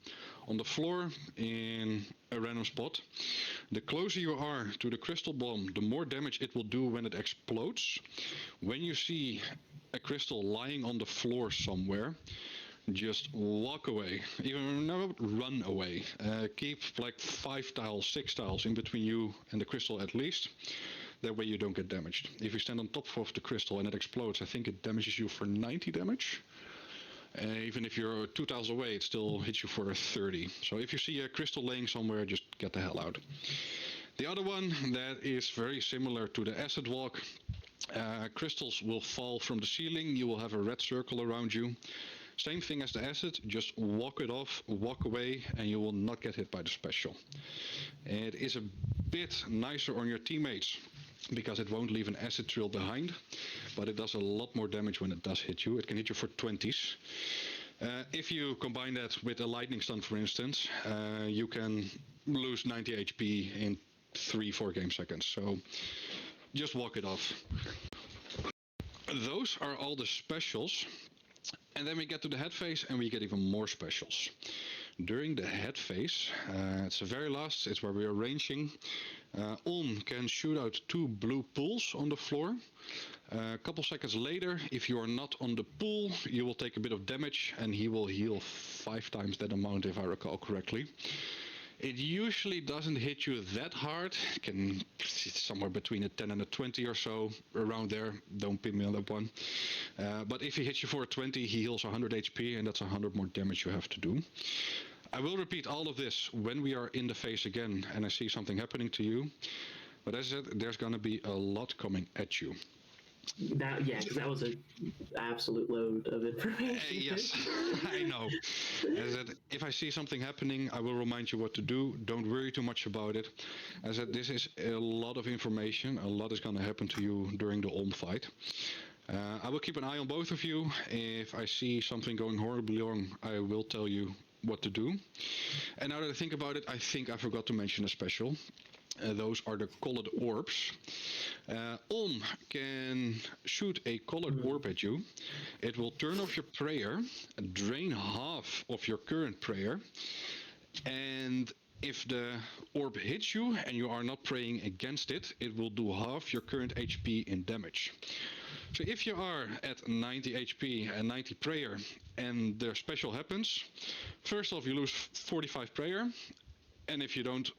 on the floor in a random spot. The closer you are to the crystal bomb, the more damage it will do when it explodes. When you see a crystal lying on the floor somewhere, just walk away. Even no, run away. Keep like 5 tiles, 6 tiles in between you and the crystal at least. That way you don't get damaged. If you stand on top of the crystal and it explodes, I think it damages you for 90 damage. Even if you're 2 tiles away, it still hits you for 30. So if you see a crystal laying somewhere, just get the hell out. The other one that is very similar to the acid walk. Crystals will fall from the ceiling. You will have a red circle around you. Same thing as the acid, just walk it off, walk away, and you will not get hit by the special. It is a bit nicer on your teammates because it won't leave an acid trail behind, but it does a lot more damage when it does hit you. It can hit you for 20s. If you combine that with a lightning stun, for instance, you can lose 90 HP in 3-4 game seconds, so just walk it off. Those are all the specials. And then we get to the head phase and we get even more specials. During the head phase, it's the very last, it's where we are ranging. Ulm can shoot out 2 blue pools on the floor. A couple seconds later, if you are not on the pool, you will take a bit of damage and he will heal 5 times that amount if I recall correctly. It usually doesn't hit you that hard. It's somewhere between a 10 and a 20 or so, around there. Don't pin me on that one. But if he hits you for a 20, he heals 100 HP, and that's 100 more damage you have to do. I will repeat all of this when we are in the phase again, and I see something happening to you. But as I said, there's going to be a lot coming at you.
Because that was an absolute load of information.
Yes, I know. As I said, if I see something happening, I will remind you what to do. Don't worry too much about it. As I said, this is a lot of information. A lot is going to happen to you during the Ulm fight. I will keep an eye on both of you. If I see something going horribly wrong, I will tell you what to do. And now that I think about it, I think I forgot to mention a special. Those are the colored orbs. Olm can shoot a colored orb at you. It will turn off your prayer, drain half of your current prayer, and if the orb hits you and you are not praying against it, it will do half your current HP in damage. So if you are at 90 HP and 90 prayer and the special happens, first off you lose 45 prayer, and if you don't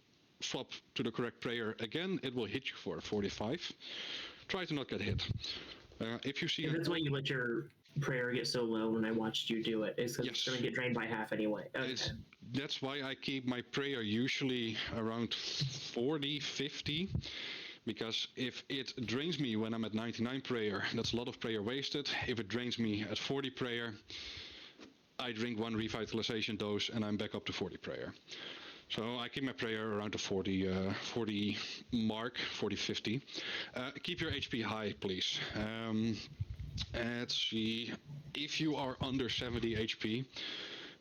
swap to the correct prayer again, it will hit you for 45. Try to not get hit. If you see...
And that's why you let your prayer get so low when I watched you do it. It's
Yes.
going to get drained by half anyway. Okay.
That's why I keep my prayer usually around 40, 50. Because if it drains me when I'm at 99 prayer, that's a lot of prayer wasted. If it drains me at 40 prayer, I drink 1 revitalization dose and I'm back up to 40 prayer. So I keep my prayer around the 40 mark, 40, 50. Keep your HP high, please. Let's see. If you are under 70 HP,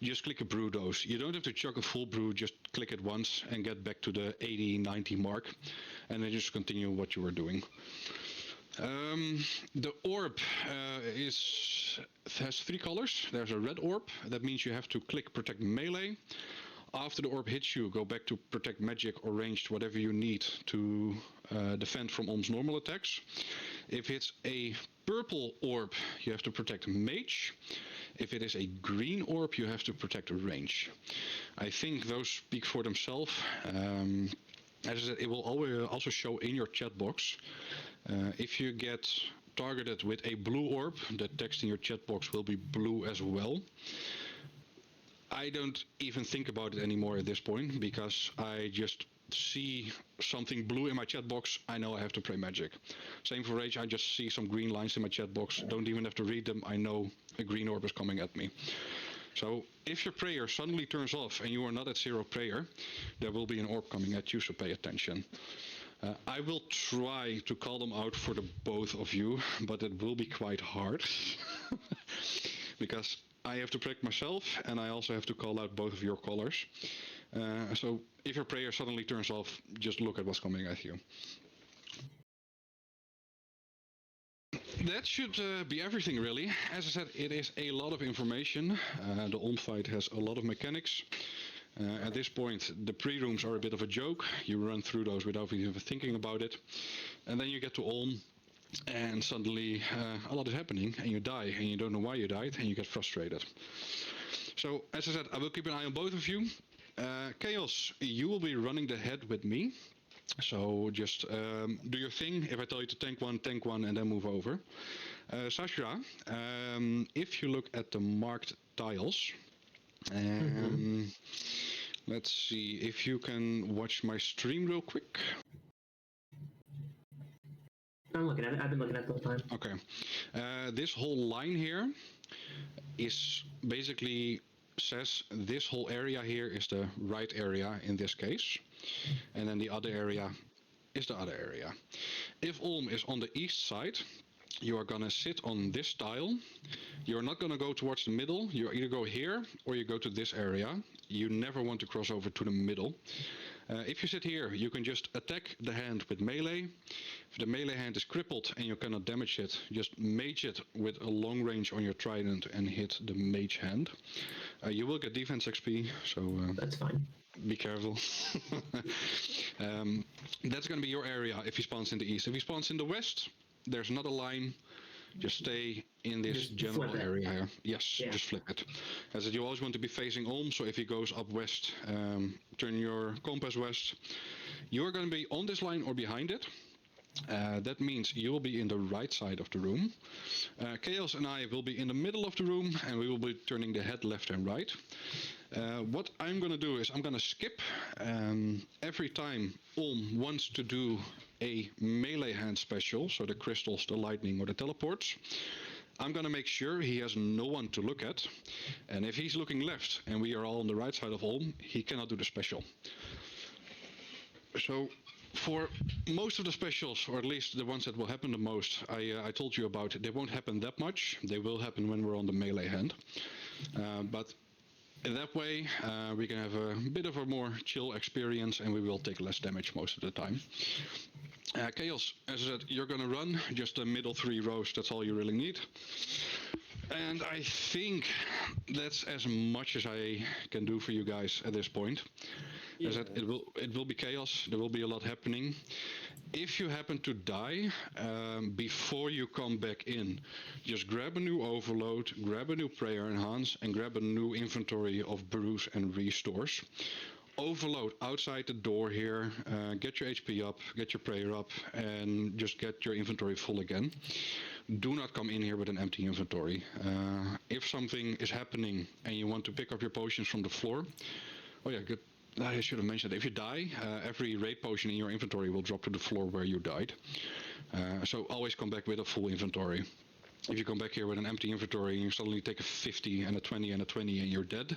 just click a brew dose. You don't have to chug a full brew, just click it once and get back to the 80, 90 mark. And then just continue what you were doing. The orb has 3 colors. There's a red orb. That means you have to click protect melee. After the orb hits you, go back to protect magic or ranged, whatever you need to defend from Olm's normal attacks. If it's a purple orb, you have to protect mage. If it is a green orb, you have to protect range. I think those speak for themselves. As I said, it will always also show in your chat box. If you get targeted with a blue orb, the text in your chat box will be blue as well. I don't even think about it anymore at this point, because I just see something blue in my chat box, I know I have to pray magic. Same for rage, I just see some green lines in my chat box, don't even have to read them, I know a green orb is coming at me. So if your prayer suddenly turns off and you are not at 0 prayer, there will be an orb coming at you, so pay attention. I will try to call them out for the both of you, but it will be quite hard. Because I have to protect myself, and I also have to call out both of your colors. So if your prayer suddenly turns off, just look at what's coming at you. That should be everything, really. As I said, it is a lot of information. The Olm fight has a lot of mechanics. At this point, the pre-rooms are a bit of a joke. You run through those without even thinking about it. And then you get to Olm, and suddenly a lot is happening, and you die, and you don't know why you died, and you get frustrated. So, as I said, I will keep an eye on both of you. Chaos, you will be running the head with me. So just do your thing. If I tell you to tank one, and then move over. Sahjra, if you look at the marked tiles, let's see if you can watch my stream real quick.
I'm looking at it. I've been looking at it the whole time.
Okay. This whole line here is basically says this whole area here is the right area in this case. And then the other area is the other area. If Olm is on the east side, you are gonna sit on this tile. You're not gonna go towards the middle. You either go here or you go to this area. You never want to cross over to the middle. If you sit here, you can just attack the hand with melee. If the melee hand is crippled and you cannot damage it, just mage it with a long range on your trident and hit the mage hand. You will get defense XP, so
that's fine.
Be careful. That's going to be your area if he spawns in the east. If he spawns in the west, there's another line. Just stay in this just general area here. Yes, yeah. Just flip it. As you always want to be facing Olm, so if he goes up west, turn your compass west. You're going to be on this line or behind it. That means you will be in the right side of the room. Chaos and I will be in the middle of the room, and we will be turning the head left and right. What I'm going to do is I'm going to skip every time Olm wants to do a melee hand special, so the crystals, the lightning, or the teleports. I'm going to make sure he has no one to look at, and if he's looking left and we are all on the right side of Olm, he cannot do the special. So for most of the specials, or at least the ones that will happen the most, I told you about, they won't happen that much. They will happen when we're on the melee hand. But In that way, we can have a bit of a more chill experience and we will take less damage most of the time. Chaos, as I said, you're gonna run just the middle 3 rows, that's all you really need. And I think that's as much as I can do for you guys at this point.
Yeah.
As I said, it will be chaos, there will be a lot happening. If you happen to die, before you come back in, just grab a new overload, grab a new prayer enhance, and grab a new inventory of brews and restores. Overload outside the door here, get your HP up, get your prayer up, and just get your inventory full again. Do not come in here with an empty inventory. If something is happening and you want to pick up your potions from the floor, oh yeah, good. I should have mentioned, if you die, every raid potion in your inventory will drop to the floor where you died. So always come back with a full inventory. If you come back here with an empty inventory and you suddenly take a 50 and a 20 and a 20 and you're dead,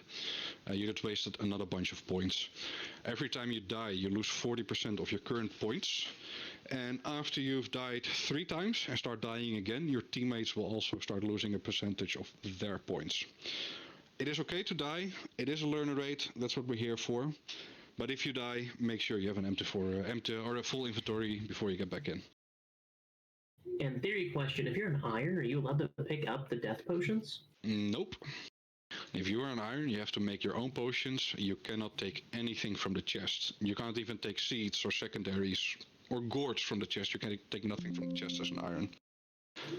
you just wasted another bunch of points. Every time you die, you lose 40% of your current points. And after you've died 3 times and start dying again, your teammates will also start losing a percentage of their points. It is okay to die, it is a learner rate, that's what we're here for. But if you die, make sure you have an empty or a full inventory before you get back in.
And theory question, if you're an iron, are you allowed to pick up the death potions?
Nope. If you are an iron, you have to make your own potions. You cannot take anything from the chest. You can't even take seeds or secondaries or gourds from the chest. You can take nothing from the chest as an iron.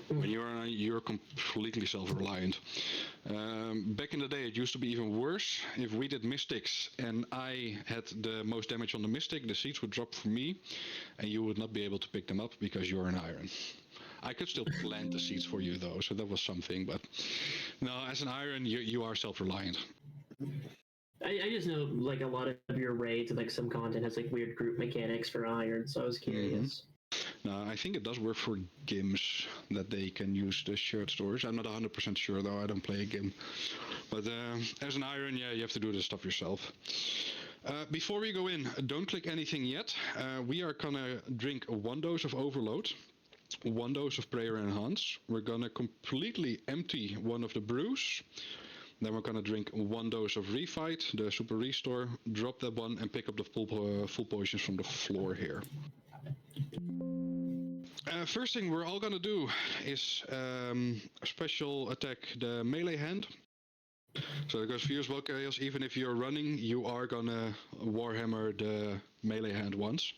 When you're an iron, you're completely self-reliant. Back in the day, it used to be even worse. If we did mystics and I had the most damage on the mystic, the seeds would drop for me, and you would not be able to pick them up because you're an iron. I could still plant the seeds for you though, so that was something, but no, as an iron, you are self-reliant.
I just know like a lot of your raids and like some content has like weird group mechanics for iron, so I was curious.
No, I think it does work for GIMs that they can use the shared storage. I'm not 100% sure though, I don't play a GIM. But as an iron, yeah, you have to do this stuff yourself. Before we go in, don't click anything yet. We are gonna drink 1 dose of overload. 1 dose of prayer enhance. We're gonna completely empty one of the brews. Then we're gonna drink 1 dose of refight, the super restore, drop that one and pick up the full potions from the floor here. First thing we're all gonna do is special attack the melee hand. So it goes for you as well, Chaos. Even if you're running, you are gonna warhammer the melee hand once.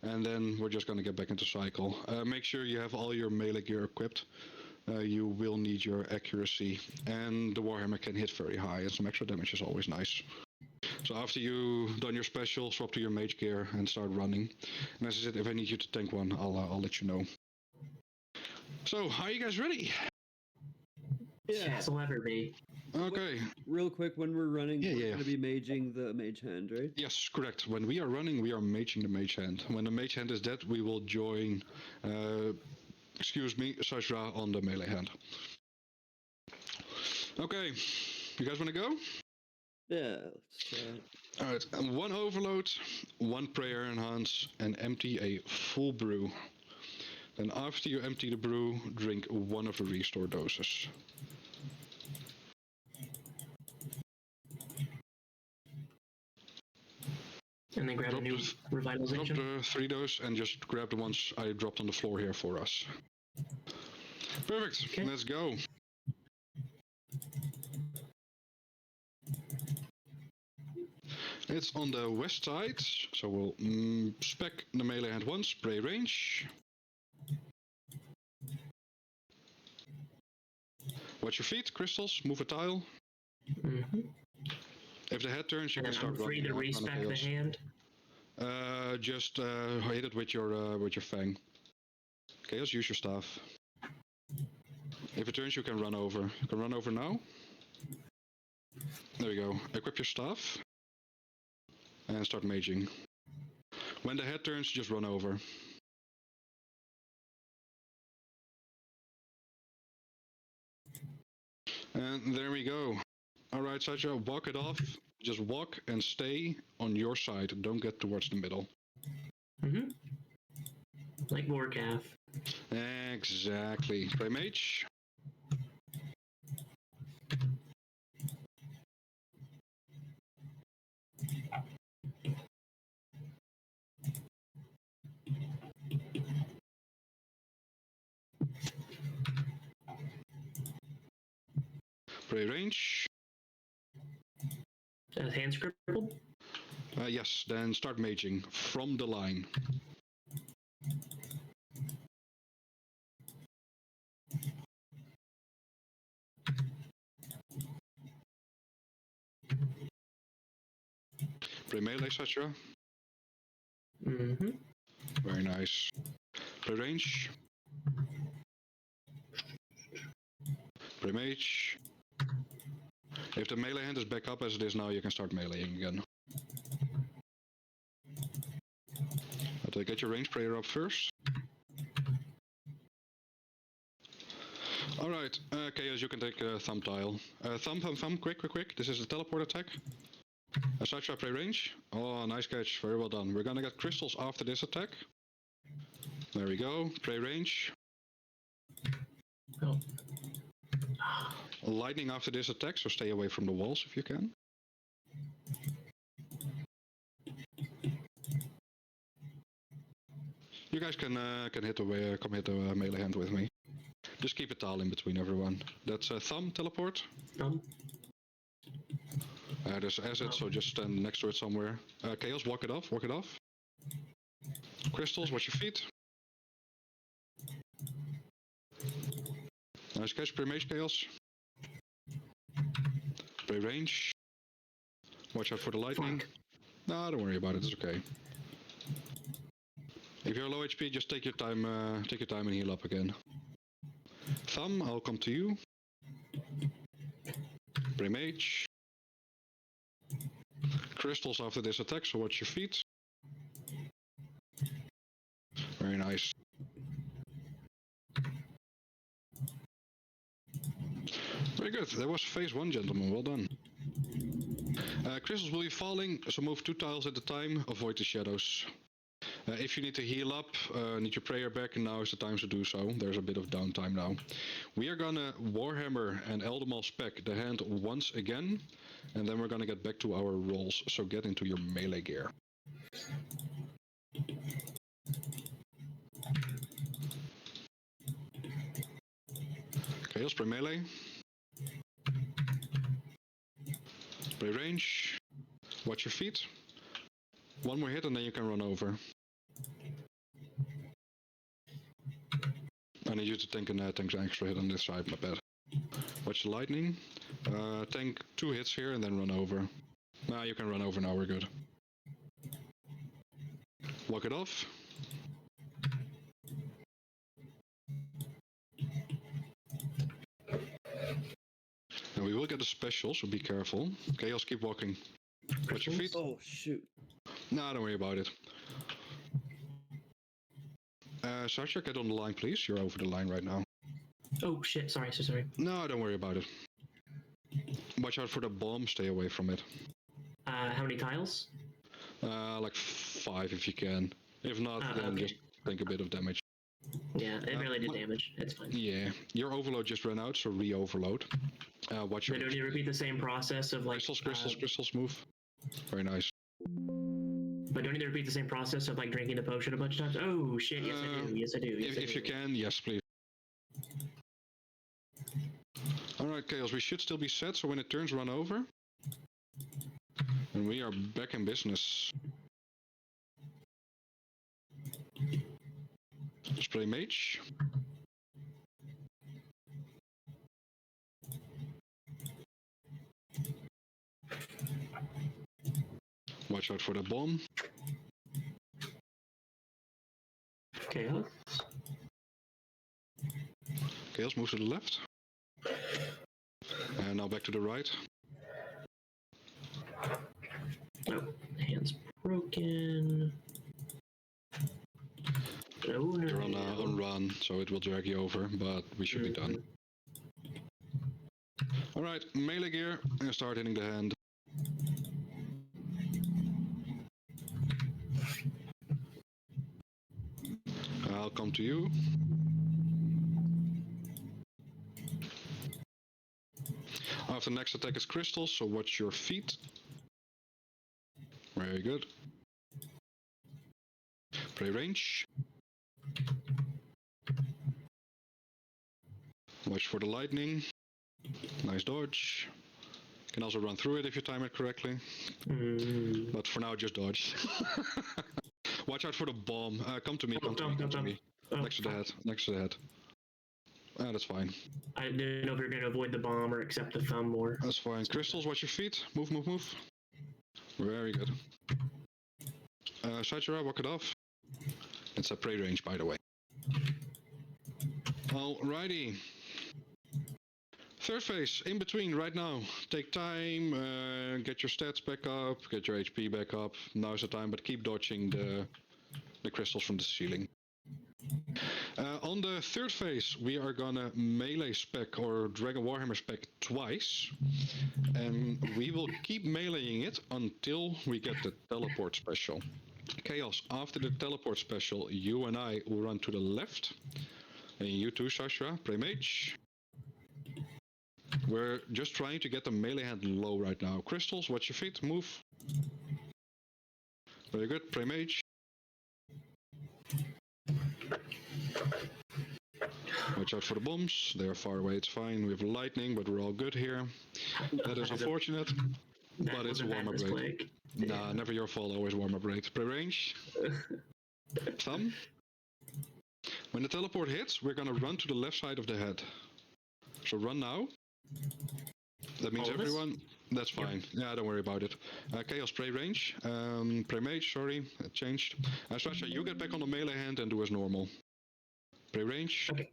And then we're just going to get back into cycle. Make sure you have all your melee gear equipped. You will need your accuracy. And the Warhammer can hit very high, and some extra damage is always nice. So after you've done your special, swap to your mage gear and start running. And as I said, if I need you to tank one, I'll let you know. So, are you guys ready?
Yeah.
Yes, I'll ever be.
Okay.
Real quick, when we're running,
Yeah,
we're
yeah.
going to be maging the mage hand, right?
Yes, correct. When we are running, we are maging the mage hand. When the mage hand is dead, we will join, Sahjra on the melee hand. Okay, you guys want to go?
Yeah, let's try.
Alright, 1 overload, 1 prayer enhance, and empty a full brew. Then after you empty the brew, drink 1 of the restore doses.
And then grab a new revitalization.
Drop the 3 dose and just grab the ones I dropped on the floor here for us. Perfect,
Okay.
Let's go. It's on the west side, so we'll spec the melee hand once, spray range. Watch your feet, crystals, move a tile.
Mm-hmm.
If the head turns, you
And
can
then I'm
start
free to
running.
respec the hand.
Just hit it with your fang. Chaos, use your staff. If it turns, you can run over. You can run over now. There we go. Equip your staff. And start maging. When the head turns, just run over. And there we go. Alright, Sahjra, walk it off. Just walk and stay on your side. Don't get towards the middle.
Mm-hmm. Like Warcaf.
Exactly. Play mage. Play range.
Hands crippled?
Yes, then start maging from the line. Play melee, Sahjra.
Mm-hmm.
Very nice. Play range. Play mage. If the melee hand is back up as it is now, you can start meleeing again. But get your range prayer up first. Alright, Chaos, you can take Thumb tile. Thumb, quick. This is the teleport attack. Sahjra, play range. Oh, nice catch, very well done. We're gonna get crystals after this attack. There we go, play range.
Oh.
Lightning after this attack, so stay away from the walls if you can. You guys can hit the come hit the melee hand with me. Just keep a tile in between everyone. That's Thumb teleport. There's acid, so just stand next to it somewhere. Chaos, walk it off. Crystals, watch your feet. Nice catch, play mage, Chaos. Play range. Watch out for the lightning. No, don't worry about it, it's okay. If you're low HP, just take your time and heal up again. Thumb, I'll come to you. Play mage. Crystals after this attack, so watch your feet. Very nice. Very good, that was phase 1, gentlemen, well done. Crystals will be falling, so move 2 tiles at a time, avoid the shadows. If you need to heal up, need your prayer back, and now is the time to do so. There's a bit of downtime now. We are gonna Warhammer and Eldermal spec the hand once again, and then we're gonna get back to our rolls, so get into your melee gear. Chaos, play melee. Play range. Watch your feet. One more hit and then you can run over. I need you to tank an extra hit on this side, my bad. Watch the lightning. Tank 2 hits here and then run over. Nah, you can run over now, we're good. Walk it off. And we will get a special, so be careful. Chaos, keep walking. Watch your feet.
Oh, shoot.
Nah, don't worry about it. Sahjra, get on the line, please. You're over the line right now.
Oh shit, sorry.
No, don't worry about it. Watch out for the bomb, stay away from it.
How many tiles?
Like 5 if you can. If not, then
okay.
just take a bit of damage.
Yeah, it really did damage. It's fine.
Yeah, your overload just ran out, so re-overload. Watch your...
They don't need to repeat the same process of like...
Crystals, move. Very nice.
But don't need to repeat the same process of like drinking the potion a bunch of times? Oh shit, yes I do.
If you can, yes please. Alright Chaos, we should still be set, so when it turns, run over. And we are back in business. Let's play mage. Watch out for the bomb.
Chaos.
Chaos, move to the left. And now back to the right.
Oh, hand's broken. Oh, no.
You're on run, so it will drag you over, but we should be done. Alright, melee gear, and start hitting the hand. I'll come to you. After next attack is crystals, so watch your feet. Very good. Play range. Watch for the lightning. Nice dodge. You can also run through it if you time it correctly. But for now, just dodge. Watch out for the bomb. Come to me, come to me.
Oh,
Next to the head, next to the head. That's fine.
I didn't know if you're going to avoid the bomb or accept the thumb more.
That's fine. Crystals, watch your feet. Move, move, move. Very good. Sahjra, walk it off. It's a prey range, by the way. Alrighty. Third phase, in between right now. Take time, get your stats back up, get your HP back up. Now's the time, but keep dodging the crystals from the ceiling. On the third phase, we are gonna melee spec or Dragon Warhammer spec twice. And we will keep meleeing it until we get the teleport special. Chaos, after the teleport special, you and I will run to the left. And you too, Sahjra, play mage. We're just trying to get the melee hand low right now. Crystals, watch your feet, move. Very good, play mage. Watch out for the bombs, they're far away, it's fine. We have lightning, but we're all good here. That is unfortunate, but it's a warm-up rate. Nah, never your fault, always warm-up rate. Play range. Thumb. When the teleport hits, we're gonna run to the left side of the head. So run now. That means everyone... That's fine. Yep. Yeah, don't worry about it. Chaos spray range. Pray mage, sorry, it changed. Sahjra, you get back on the melee hand and do as normal. Pray range.
Okay.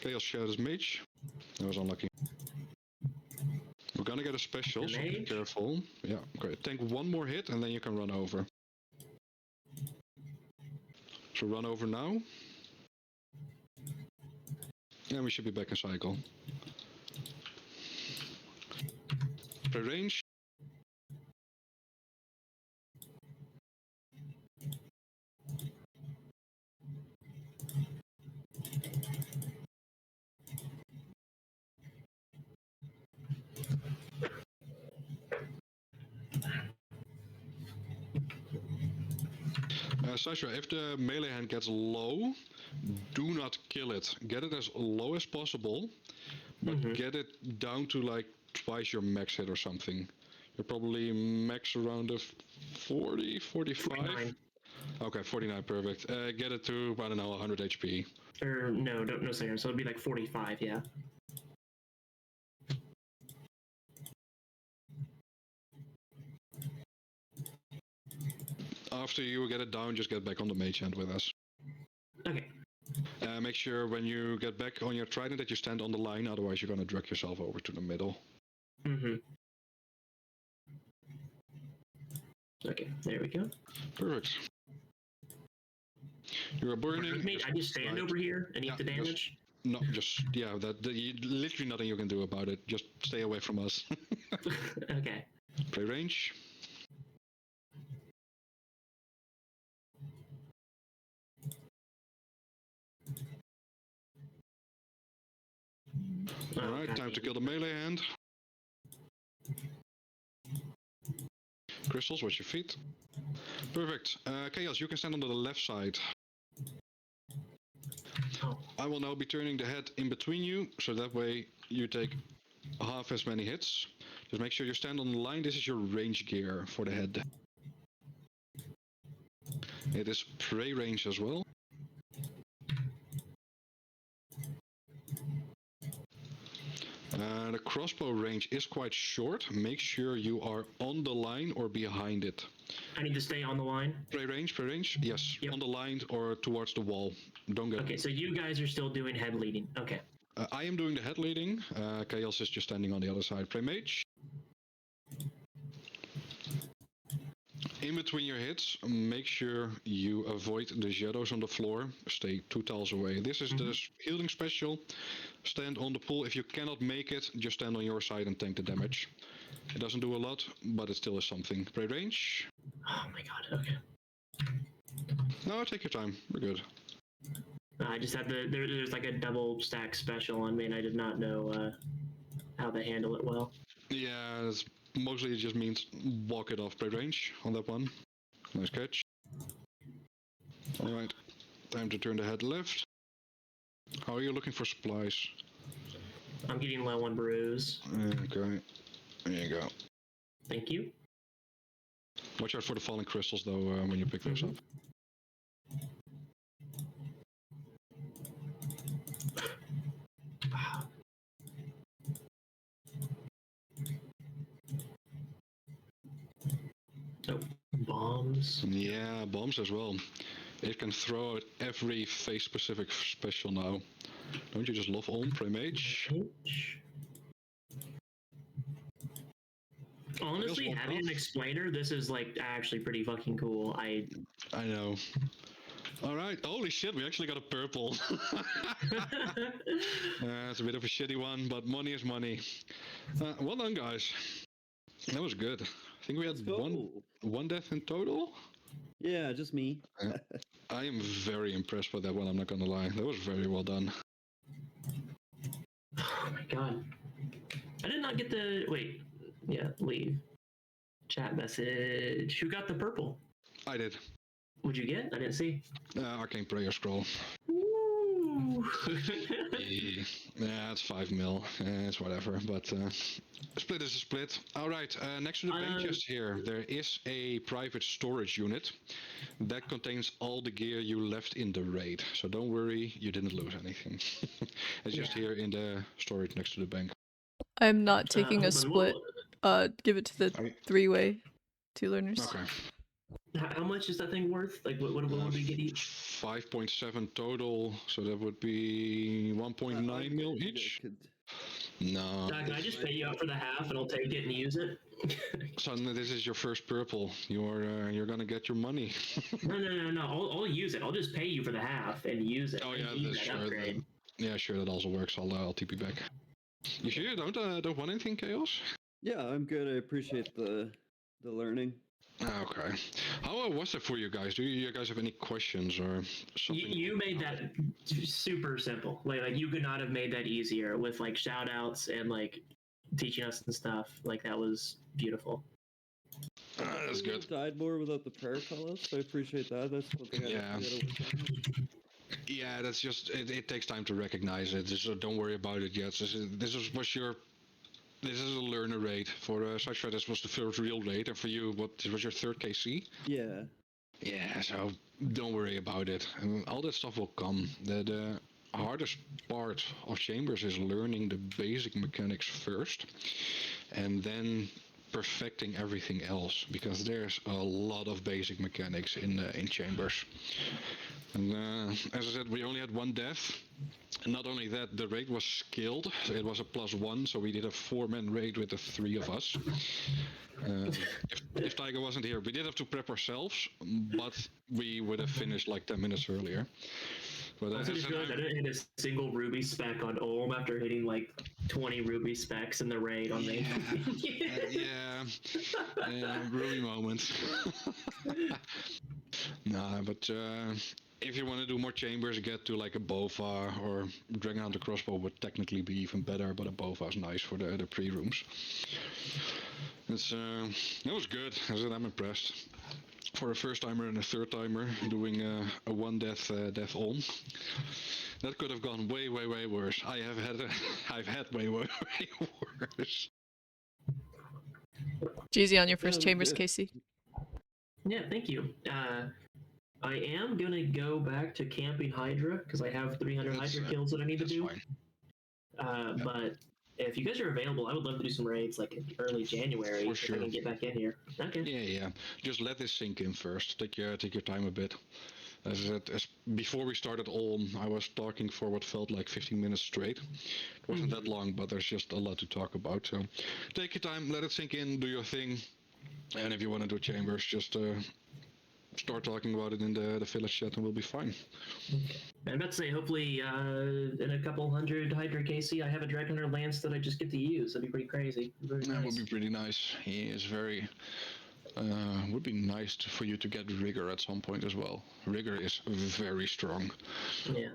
Chaos shadows mage. That was unlucky. We're gonna get a special, so be careful. Yeah, great. Tank one more hit and then you can run over. So run over now. And we should be back in cycle. Play range. Sahjra, if the melee hand gets low, do not kill it. Get it as low as possible, but get it down to like twice your max hit or something. You're probably max around a 40, 45?
49.
Okay, 49, perfect. Get it to, I don't know, 100 HP.
Or no second, so it'd be like 45, yeah.
After you get it down, just get back on the mage hand with us.
Okay.
Make sure when you get back on your trident that you stand on the line, otherwise you're gonna drag yourself over to the middle.
Okay, there we go.
Perfect. You're burning.
I just stand over here and eat the damage?
No, literally nothing you can do about it. Just stay away from us.
Okay.
Play range. Alright, time to kill the melee hand. Crystals, watch your feet. Perfect. Chaos, you can stand on the left side. I will now be turning the head in between you, so that way you take half as many hits. Just make sure you stand on the line. This is your range gear for the head. It is prey range as well. The crossbow range is quite short. Make sure you are on the line or behind it.
I need to stay on the line?
Prey range, yes. Yep. On the line or towards the wall. Don't get...
Okay, so you guys are still doing head leading. Okay.
I am doing the head leading. Chaos is just standing on the other side. Play mage. In between your hits, make sure you avoid the shadows on the floor. Stay 2 tiles away. This is the healing special. Stand on the pool. If you cannot make it, just stand on your side and tank the damage. It doesn't do a lot, but it still is something. Play range.
Oh my god, okay.
No, take your time. We're good.
I just had there's like a double stack special on me, and I did not know how they handle it well.
Yeah, mostly it just means walk it off play range on that one. Nice catch. Alright, time to turn the head left. How are you looking for supplies?
I'm getting low on brews.
Okay, there you go.
Thank you.
Watch out for the falling crystals though when you pick those up.
Oh, bombs.
Yeah, bombs as well. It can throw out every phase-specific special now. Don't you just love Ombre Mage?
Honestly,
walked
having an
off.
explainer, this is like actually pretty fucking cool. I
know. Alright, holy shit, we actually got a purple. It's a bit of a shitty one, but money is money. Well done, guys. That was good. I think we had one death in total.
Yeah, just me.
I am very impressed with that one, I'm not gonna lie. That was very well done.
Oh my god. I did not get the... Wait. Yeah, leave. Chat message. Who got the purple?
I did.
What'd you get? I didn't see.
Arcane Prayer Scroll.
Ooh.
Yeah, it's 5 mil. It's whatever, but split is a split. Alright, next to the bank chest here, there is a private storage unit that contains all the gear you left in the raid. So don't worry, you didn't lose anything. It's just here in the storage next to the bank.
I'm not taking a split. Give it to the three-way, 2 learners.
Okay.
How much is that thing worth? Like, what would we get each?
5.7 total, so that would be 1.9 mil each. No.
Can I just pay you out for the half and I'll take it and use it?
Son, this is your first purple. You're gonna get your money.
No. I'll use it. I'll just pay you for the half and use it.
Oh yeah, that's sure. Yeah, sure, that also works. I'll TP back. You sure you don't want anything, Chaos?
Yeah, I'm good. I appreciate the learning.
Okay. How was it for you guys? Do you guys have any questions or something?
You made that super simple. Like you could not have made that easier with like shout outs and like teaching us and stuff. Like that was beautiful.
That's good.
Died more without the prayer callouts, so I appreciate that. That's something I gotta work on.
Yeah, that's just it takes time to recognize it, so don't worry about it yet. This is a learner raid. For Sahjra, this was the first real raid, and for you, this was your third KC?
Yeah.
Yeah, so don't worry about it. All that stuff will come. The hardest part of Chambers is learning the basic mechanics first, and then perfecting everything else, because there's a lot of basic mechanics in Chambers. And as I said, we only had one death. And not only that, the raid was skilled. It was a +1, so we did a 4-man raid with the 3 of us. If Tiger wasn't here, we did have to prep ourselves, but we would have finished like 10 minutes earlier. But
I just realized I didn't hit a single ruby spec on Olm after hitting like 20 ruby specs in the raid on me.
Yeah, ruby moment. Nah, but if you want to do more chambers, get to like a Bova or Dragon Hunter Crossbow would technically be even better, but a Bova is nice for the pre-rooms. That was good. I'm impressed. For a first timer and a third timer doing a 1 death on. That could have gone way worse. I've had way worse.
GG on your first Chambers, Casey.
Yeah, thank you. I am gonna go back to camping Hydra because I have 300 Hydra kills that I need to do. But if you guys are available, I would love to do some raids like in early January.
For sure.
If I can get back in here. Okay.
Yeah. Just let this sink in first. Take your time a bit. As I said, before we started I was talking for what felt like 15 minutes straight. It wasn't that long, but there's just a lot to talk about. So take your time, let it sink in, do your thing. And if you want to do chambers, just start talking about it in the village chat and we'll be fine.
Okay. I'm about to say, hopefully in a couple hundred Hydra KC, I have a Dragon Hunter Lance that I just get to use. That'd be pretty crazy.
That would be pretty nice. He is very... would be nice for you to get Rigor at some point as well. Rigor is very strong.
Yeah.